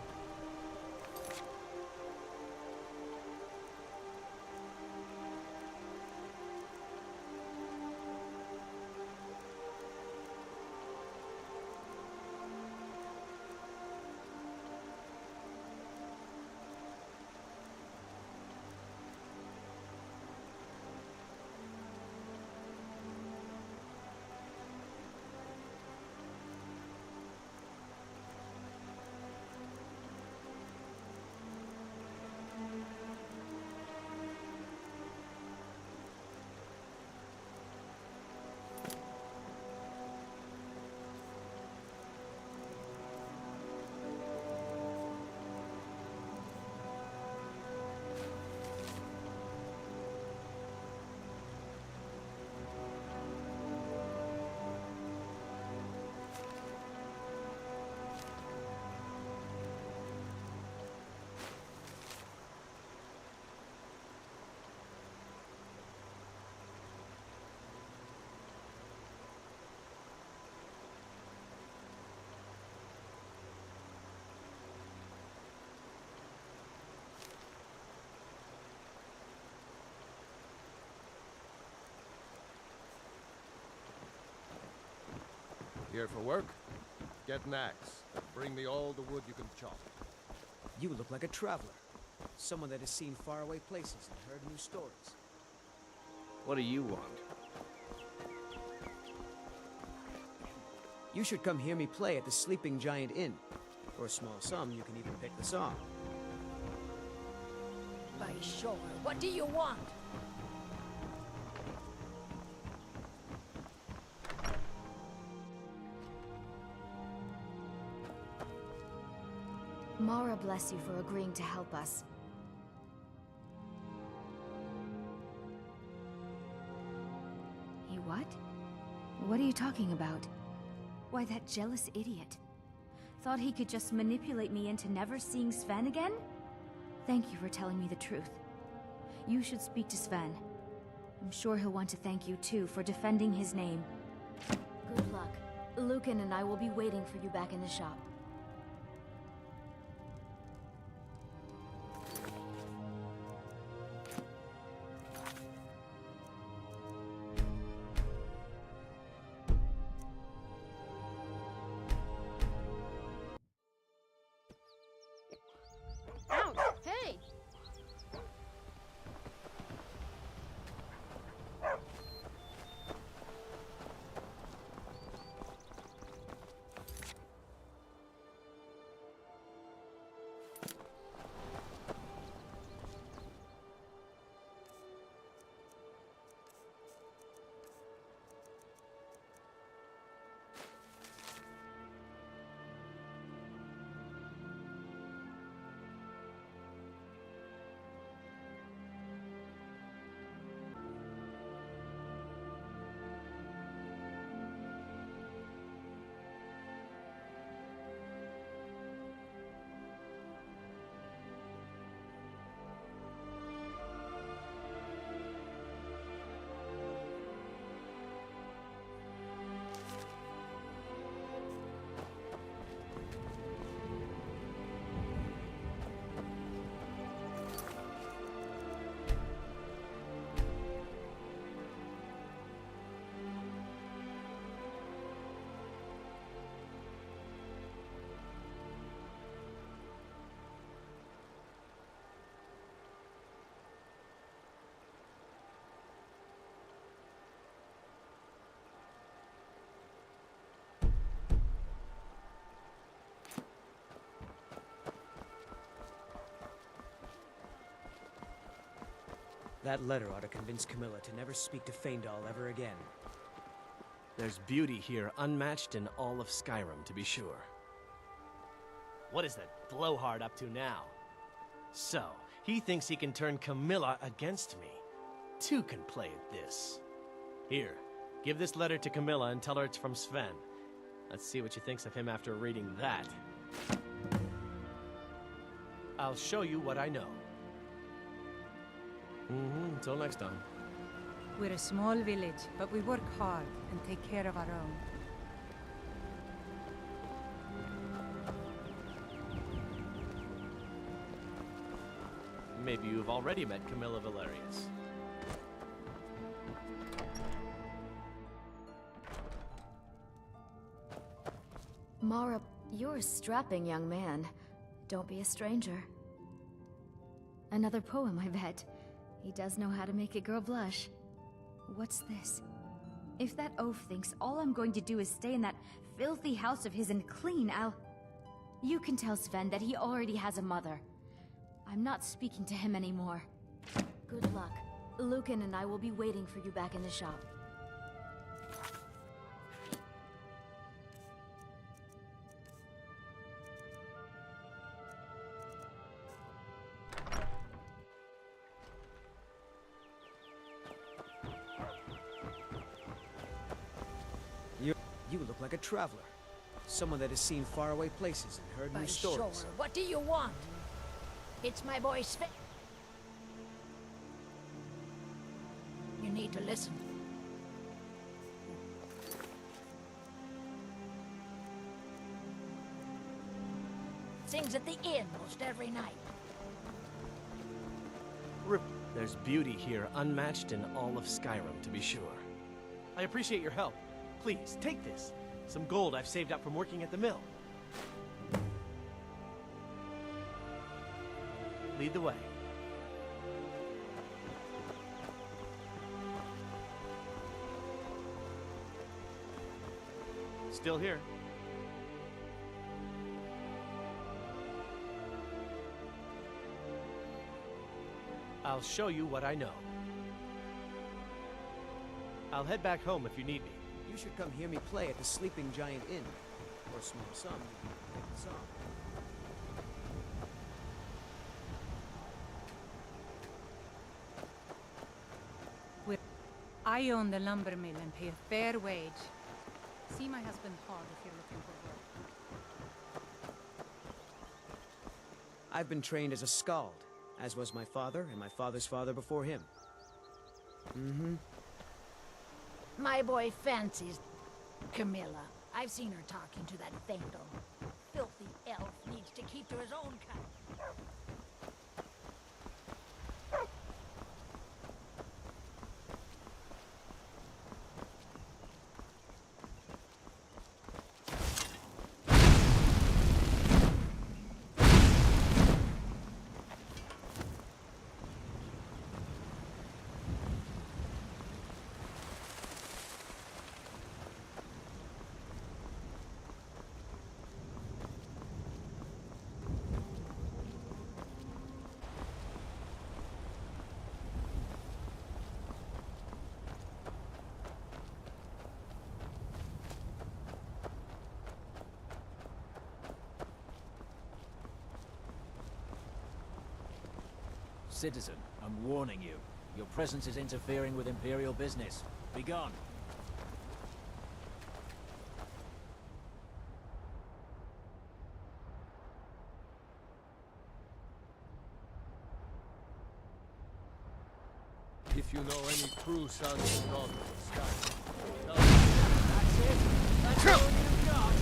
[SPEAKER 1] Here for work? Get an axe. Bring me all the wood you can chop.
[SPEAKER 12] You look like a traveler. Someone that has seen faraway places and heard new stories.
[SPEAKER 17] What do you want?
[SPEAKER 12] You should come hear me play at the Sleeping Giant Inn. For a small sum, you can even pick the song.
[SPEAKER 13] By sure. What do you want?
[SPEAKER 14] Mara bless you for agreeing to help us. He what? What are you talking about? Why, that jealous idiot. Thought he could just manipulate me into never seeing Sven again? Thank you for telling me the truth. You should speak to Sven. I'm sure he'll want to thank you too for defending his name. Good luck. Lucan and I will be waiting for you back in the shop.
[SPEAKER 16] Ouch! Hey!
[SPEAKER 12] That letter ought to convince Camilla to never speak to Faendal ever again.
[SPEAKER 17] There's beauty here unmatched in all of Skyrim, to be sure. What is that blowhard up to now? So, he thinks he can turn Camilla against me. Two can play at this. Here, give this letter to Camilla and tell her it's from Sven. Let's see what she thinks of him after reading that. I'll show you what I know. Until next time.
[SPEAKER 10] We're a small village, but we work hard and take care of our own.
[SPEAKER 17] Maybe you've already met Camilla Valerius.
[SPEAKER 14] Mara, you're a strapping young man. Don't be a stranger. Another poem, I bet. He does know how to make a girl blush. What's this? If that oaf thinks all I'm going to do is stay in that filthy house of his and clean, You can tell Sven that he already has a mother. I'm not speaking to him anymore. Good luck. Lucan and I will be waiting for you back in the shop.
[SPEAKER 12] You look like a traveler. Someone that has seen faraway places and heard
[SPEAKER 13] By
[SPEAKER 12] new stories.
[SPEAKER 13] sure. What do you want? It's my boy Sven. You need to listen. Sings at the inn most every night.
[SPEAKER 17] There's beauty here unmatched in all of Skyrim, to be sure. I appreciate your help. Please, take this. Some gold I've saved up from working at the mill. Lead the way. Still here. I'll show you what I know. I'll head back home if you need me.
[SPEAKER 12] You should come hear me play at the Sleeping Giant Inn. For a small sum, you can take the song.
[SPEAKER 10] I own the lumber mill and pay a fair wage. See my husband Todd if you're looking for work.
[SPEAKER 12] I've been trained as a skald, as was my father and my father's father before him.
[SPEAKER 13] My boy fancies Camilla. I've seen her talking to that Fendel. Filthy elf needs to keep to his own kind.
[SPEAKER 3] Citizen, I'm warning you. Your presence is interfering with Imperial business. Be gone.
[SPEAKER 1] If you know any true sons and daughters of Skyrim,
[SPEAKER 3] That's it. That's all you've got.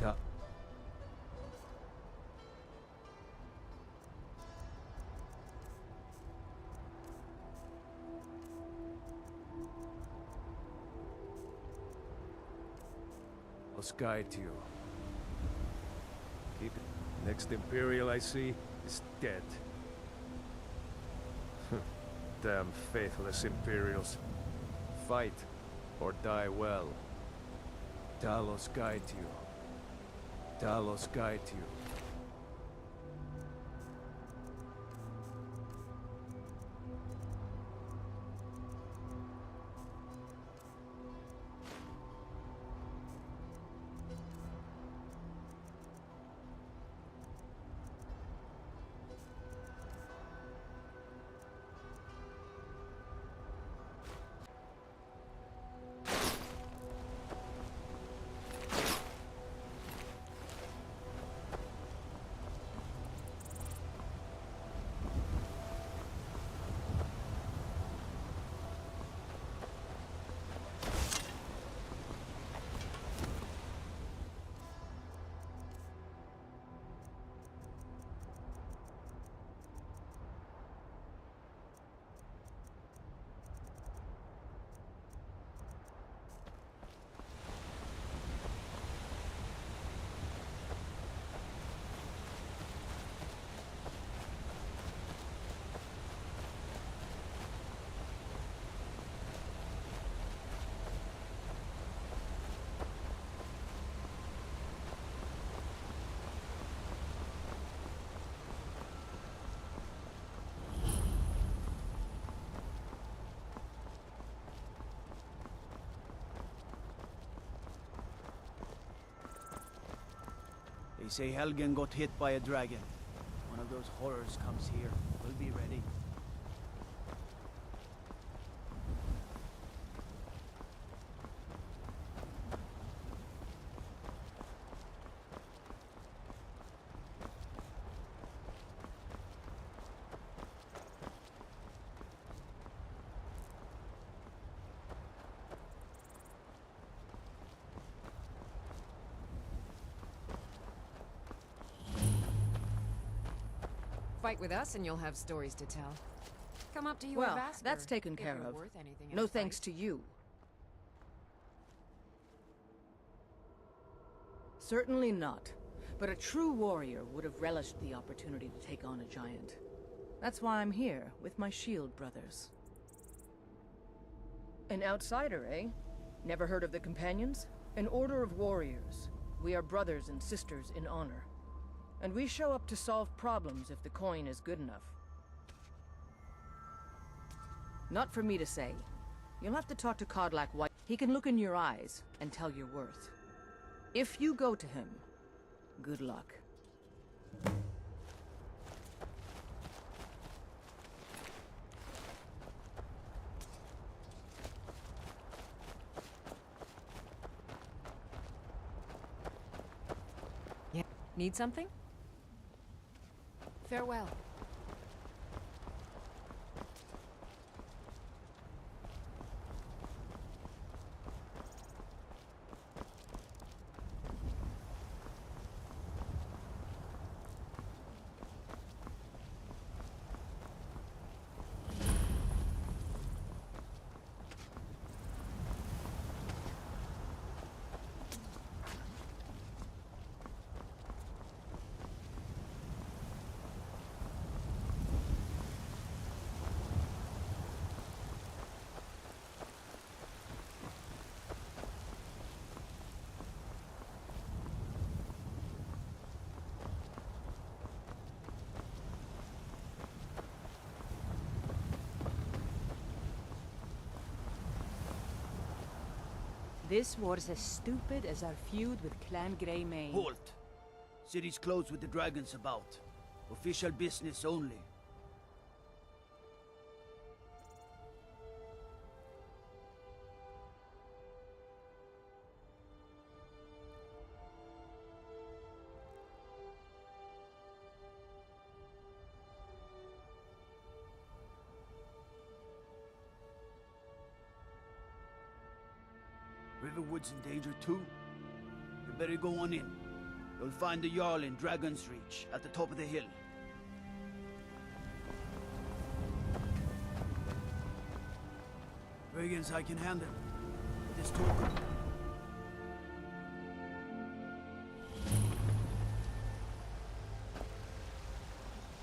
[SPEAKER 18] Yeah.
[SPEAKER 1] I'll guide you. Keep it. Next Imperial I see is dead. Damn faithless Imperials. Fight or die well. Talos guide you. Talos guide you.
[SPEAKER 18] They say Helgen got hit by a dragon. One of those horrors comes here. We'll be ready.
[SPEAKER 8] Fight with us and you'll have stories to tell. Come up to you
[SPEAKER 6] Well,
[SPEAKER 8] and ask
[SPEAKER 6] that's
[SPEAKER 8] her
[SPEAKER 6] taken
[SPEAKER 8] if
[SPEAKER 6] care
[SPEAKER 8] you're
[SPEAKER 6] of.
[SPEAKER 8] worth anything in
[SPEAKER 6] No
[SPEAKER 8] a
[SPEAKER 6] thanks
[SPEAKER 8] fight.
[SPEAKER 6] to you. Certainly not. But a true warrior would have relished the opportunity to take on a giant. That's why I'm here, with my shield brothers. An outsider, eh? Never heard of the Companions? An order of warriors. We are brothers and sisters in honor. And we show up to solve problems if the coin is good enough. Not for me to say. You'll have to talk to Kodlak White. He can look in your eyes and tell your worth. If you go to him, good luck.
[SPEAKER 8] Yeah. Need something? Farewell.
[SPEAKER 10] This war's as stupid as our feud with Clan Greymane.
[SPEAKER 18] Halt! City's closed with the dragons about. Official business only. Riverwood's in danger too. You better go on in. You'll find the Jarl in Dragon's Reach, at the top of the hill. Brigands I can handle. It is token.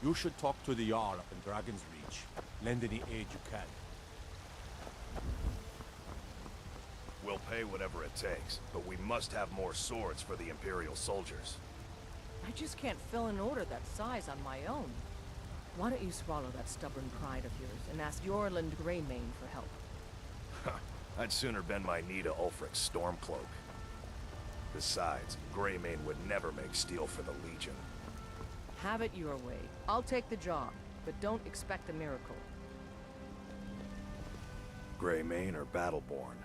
[SPEAKER 2] You should talk to the Jarl up in Dragon's Reach. Lend any aid you can.
[SPEAKER 19] We'll pay whatever it takes, but we must have more swords for the Imperial soldiers.
[SPEAKER 6] I just can't fill an order that size on my own. Why don't you swallow that stubborn pride of yours and ask Yorland Greymane for help?
[SPEAKER 19] I'd sooner bend my knee to Ulfric's Stormcloak. Besides, Greymane would never make steel for the Legion.
[SPEAKER 6] Have it your way. I'll take the job, but don't expect a miracle.
[SPEAKER 19] Greymane or Battleborn?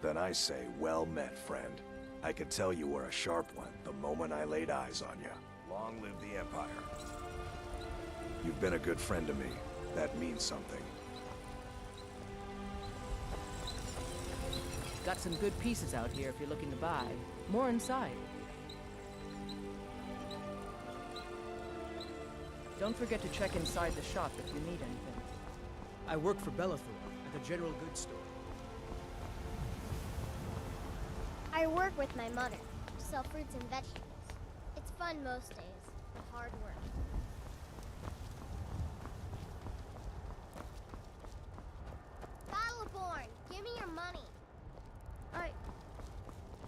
[SPEAKER 19] Then I say, well met, friend. I could tell you were a sharp one the moment I laid eyes on you. Long live the Empire. You've been a good friend to me. That means something.
[SPEAKER 6] Got some good pieces out here if you're looking to buy. More inside. Don't forget to check inside the shop if you need anything.
[SPEAKER 12] I work for Bellathor at the general goods store.
[SPEAKER 11] I work with my mother. Sell fruits and vegetables. It's fun most days, but hard work. Battleborn, give me your money.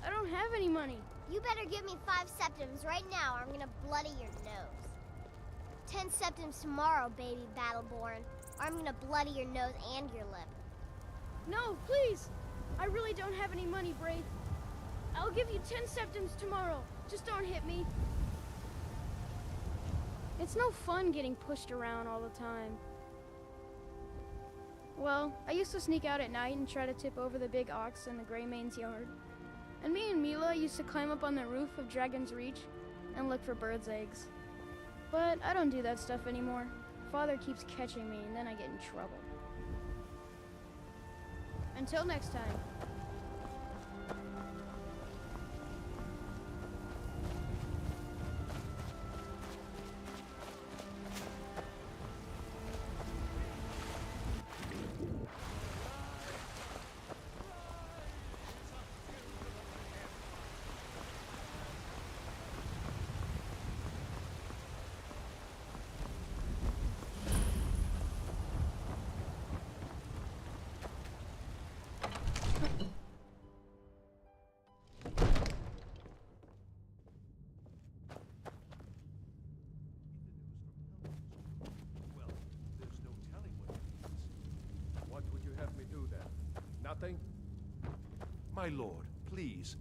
[SPEAKER 16] I don't have any money.
[SPEAKER 11] You better give me 5 septims right now or I'm gonna bloody your nose. 10 septims tomorrow, baby Battleborn, or I'm gonna bloody your nose and your lip.
[SPEAKER 16] No, please! I really don't have any money, Braith. I'll give you 10 septims tomorrow. Just don't hit me. It's no fun getting pushed around all the time. Well, I used to sneak out at night and try to tip over the big ox in the Greymane's yard. And me and Mila used to climb up on the roof of Dragon's Reach and look for birds' eggs. But I don't do that stuff anymore. Father keeps catching me and then I get in trouble. Until next time.
[SPEAKER 1] Nothing?
[SPEAKER 2] My lord, please.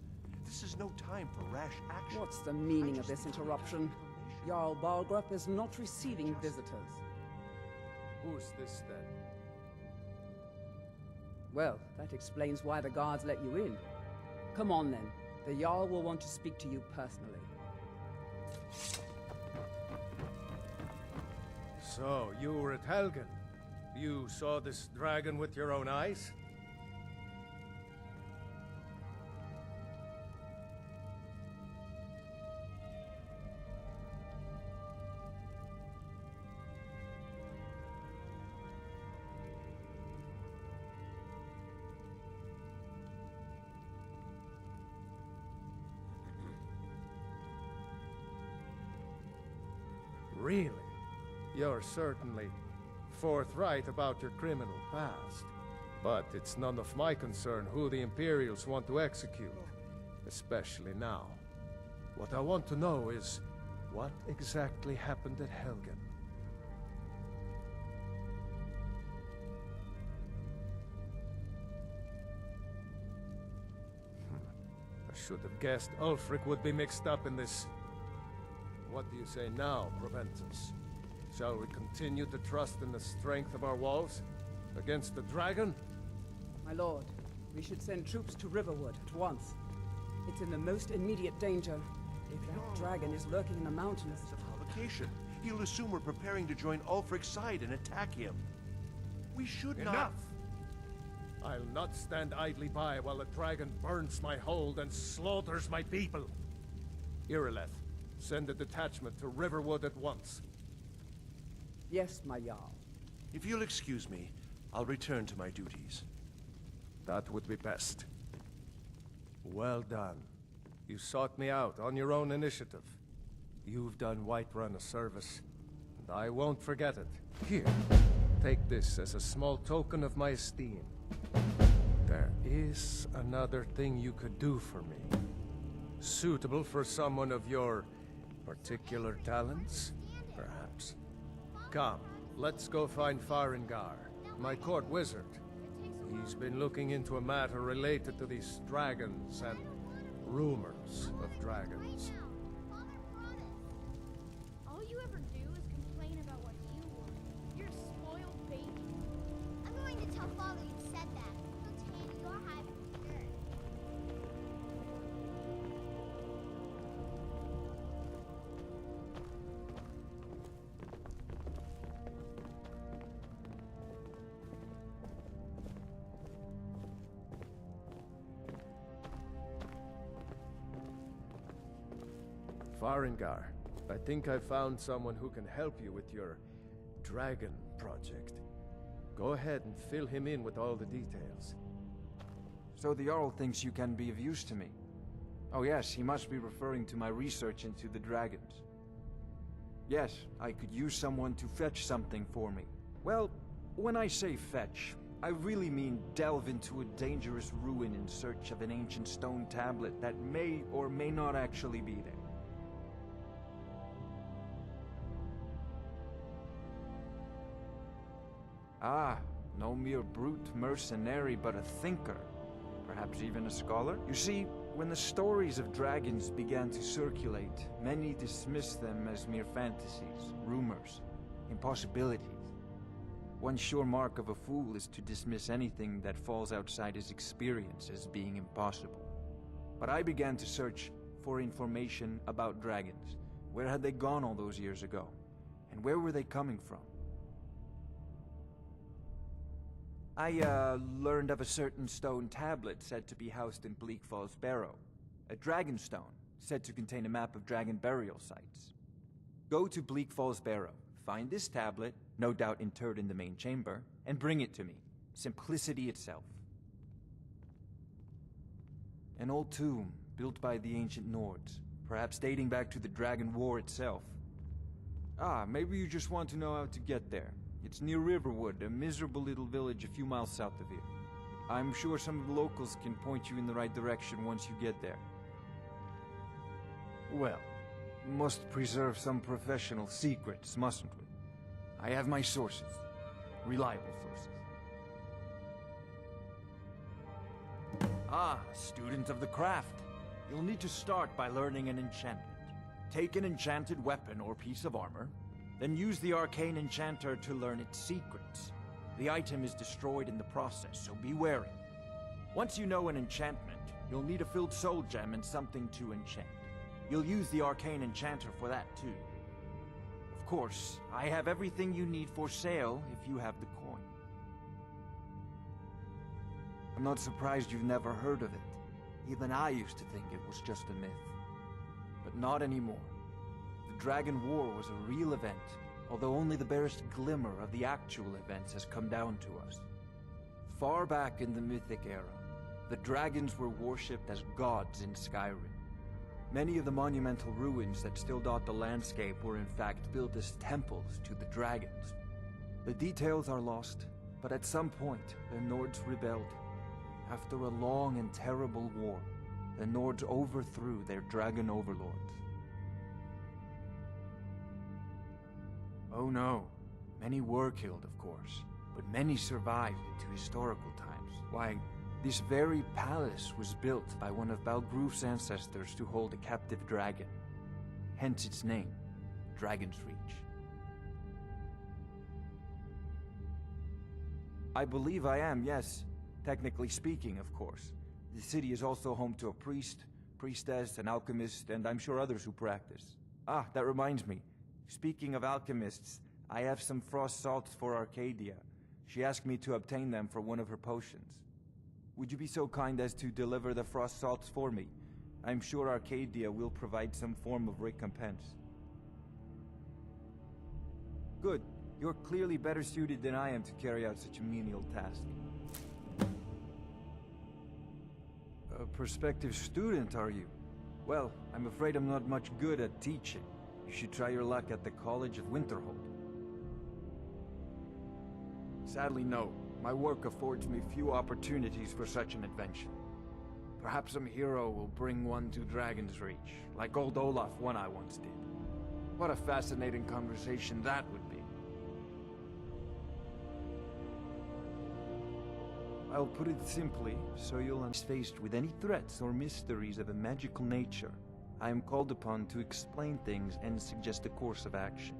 [SPEAKER 2] This is no time for rash action.
[SPEAKER 20] What's the meaning of this interruption? Jarl Balgrup is not receiving visitors.
[SPEAKER 1] Who's this, then?
[SPEAKER 20] Well, that explains why the guards let you in. Come on, then. The Jarl will want to speak to you personally.
[SPEAKER 1] So, you were at Helgen. You saw this dragon with your own eyes? Really? You're certainly forthright about your criminal past. But it's none of my concern who the Imperials want to execute, especially now. What I want to know is, what exactly happened at Helgen? I should have guessed Ulfric would be mixed up in this. What do you say now, Proventus? Shall we continue to trust in the strength of our walls? Against the dragon?
[SPEAKER 20] My lord, we should send troops to Riverwood at once. It's in the most immediate danger. If that dragon is lurking in the mountains...
[SPEAKER 2] It's a provocation. He'll assume we're preparing to join Ulfric's side and attack him. We should not...
[SPEAKER 1] Enough! I'll not stand idly by while the dragon burns my hold and slaughters my people. Irileth, send a detachment to Riverwood at once.
[SPEAKER 20] Yes, my Jarl.
[SPEAKER 2] If you'll excuse me, I'll return to my duties.
[SPEAKER 1] That would be best. Well done. You sought me out on your own initiative. You've done Whiterun a service, and I won't forget it. Here, take this as a small token of my esteem. There is another thing you could do for me. Suitable for someone of your particular talents, perhaps. Come, let's go find Farengar, my court wizard. He's been looking into a matter related to these dragons and rumors of dragons.
[SPEAKER 5] All you ever do is complain about what you want. You're a spoiled baby.
[SPEAKER 11] I'm going to tell Father you said that. He'll tan your hide with dirt.
[SPEAKER 1] Farengar, I think I found someone who can help you with your dragon project. Go ahead and fill him in with all the details.
[SPEAKER 21] So the Jarl thinks you can be of use to me. Oh yes, he must be referring to my research into the dragons. Yes, I could use someone to fetch something for me. Well, when I say fetch, I really mean delve into a dangerous ruin in search of an ancient stone tablet that may or may not actually be there. Ah, no mere brute mercenary, but a thinker. Perhaps even a scholar? You see, when the stories of dragons began to circulate, many dismissed them as mere fantasies, rumors, impossibilities. One sure mark of a fool is to dismiss anything that falls outside his experience as being impossible. But I began to search for information about dragons. Where had they gone all those years ago? And where were they coming from? I learned of a certain stone tablet said to be housed in Bleak Falls Barrow. A dragon stone, said to contain a map of dragon burial sites. Go to Bleak Falls Barrow, find this tablet, no doubt interred in the main chamber, and bring it to me. Simplicity itself. An old tomb, built by the ancient Nords, perhaps dating back to the Dragon War itself. Ah, maybe you just want to know how to get there. It's near Riverwood, a miserable little village a few miles south of here. I'm sure some of the locals can point you in the right direction once you get there. Well, must preserve some professional secrets, mustn't we? I have my sources. Reliable sources. Ah, student of the craft. You'll need to start by learning an enchantment. Take an enchanted weapon or piece of armor, then use the arcane enchanter to learn its secrets. The item is destroyed in the process, so be wary. Once you know an enchantment, you'll need a filled soul gem and something to enchant. You'll use the arcane enchanter for that too. Of course, I have everything you need for sale if you have the coin. I'm not surprised you've never heard of it. Even I used to think it was just a myth. But not anymore. The Dragon War was a real event, although only the barest glimmer of the actual events has come down to us. Far back in the Mythic era, the dragons were worshipped as gods in Skyrim. Many of the monumental ruins that still dot the landscape were in fact built as temples to the dragons. The details are lost, but at some point, the Nords rebelled. After a long and terrible war, the Nords overthrew their dragon overlords. Oh no, many were killed, of course, but many survived into historical times. Why, this very palace was built by one of Balgroof's ancestors to hold a captive dragon. Hence its name, Dragon's Reach. I believe I am, yes. Technically speaking, of course. The city is also home to a priest, priestess, an alchemist, and I'm sure others who practice. Ah, that reminds me. Speaking of alchemists, I have some frost salts for Arcadia. She asked me to obtain them for one of her potions. Would you be so kind as to deliver the frost salts for me? I'm sure Arcadia will provide some form of recompense. Good. You're clearly better suited than I am to carry out such a menial task. A prospective student, are you? Well, I'm afraid I'm not much good at teaching. You should try your luck at the College of Winterhold. Sadly, no. My work affords me few opportunities for such an adventure. Perhaps some hero will bring one to Dragon's Reach, like old Olaf one I once did. What a fascinating conversation that would be. I'll put it simply, so you'll be faced with any threats or mysteries of a magical nature. I am called upon to explain things and suggest a course of action.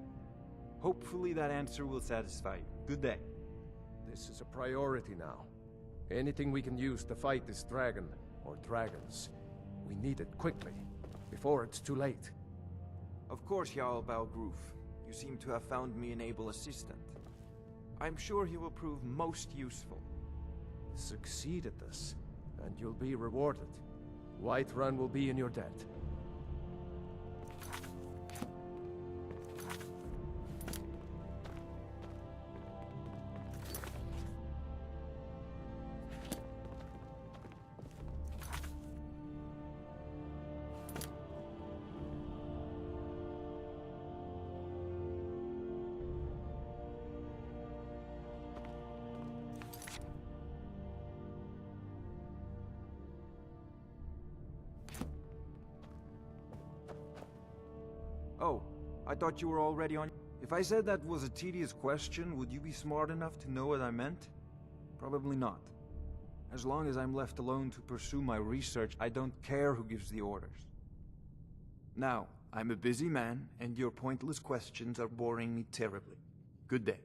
[SPEAKER 21] Hopefully that answer will satisfy you. Good day.
[SPEAKER 1] This is a priority now. Anything we can use to fight this dragon, or dragons, we need it quickly, before it's too late.
[SPEAKER 21] Of course, Jarl Balgruf. You seem to have found me an able assistant. I'm sure he will prove most useful.
[SPEAKER 1] Succeed at this, and you'll be rewarded. Whiterun will be in your debt.
[SPEAKER 21] Oh, I thought you were already on. If I said that was a tedious question, would you be smart enough to know what I meant? Probably not. As long as I'm left alone to pursue my research, I don't care who gives the orders. Now, I'm a busy man, and your pointless questions are boring me terribly. Good day.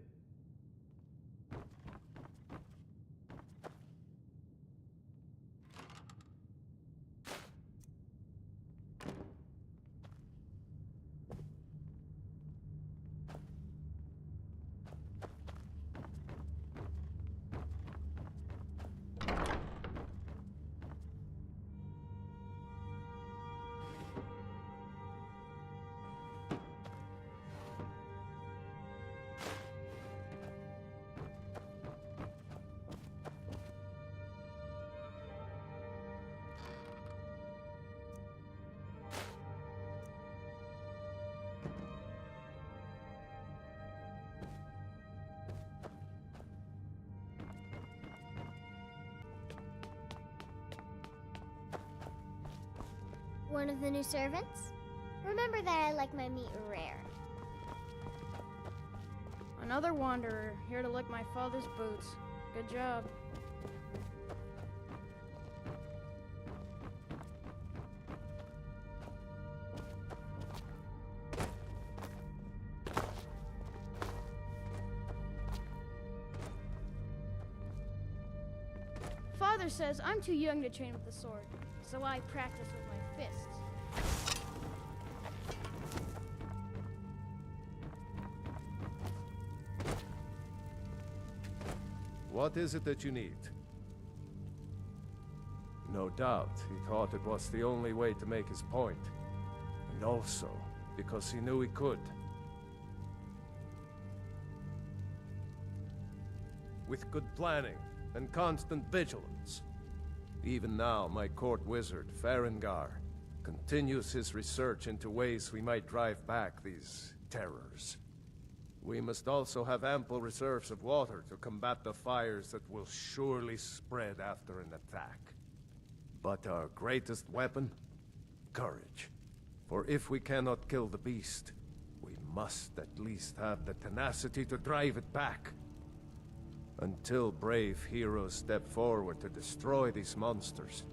[SPEAKER 11] One of the new servants? Remember that I like my meat rare.
[SPEAKER 16] Another wanderer, here to lick my father's boots. Good job. Father says I'm too young to train with the sword, so I practice with my fists.
[SPEAKER 1] What is it that you need? No doubt, he thought it was the only way to make his point. And also, because he knew he could. With good planning and constant vigilance. Even now, my court wizard, Farengar, continues his research into ways we might drive back these terrors. We must also have ample reserves of water to combat the fires that will surely spread after an attack. But our greatest weapon? Courage. For if we cannot kill the beast, we must at least have the tenacity to drive it back. Until brave heroes step forward to destroy these monsters,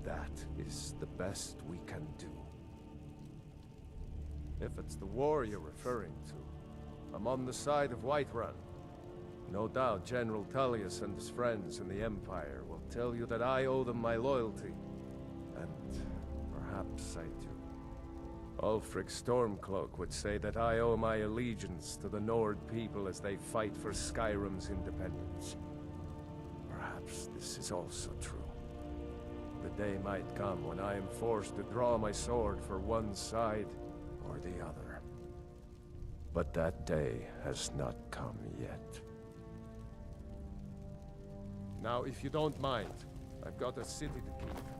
[SPEAKER 1] that is the best we can do. If it's the war you're referring to, I'm on the side of Whiterun. No doubt General Tullius and his friends in the Empire will tell you that I owe them my loyalty. And perhaps I do. Ulfric Stormcloak would say that I owe my allegiance to the Nord people as they fight for Skyrim's independence. Perhaps elves, this is also true. The day might come when I am forced to draw my sword for one side or the other. But that day has not come yet. Now, if you don't mind, I've got a city to keep.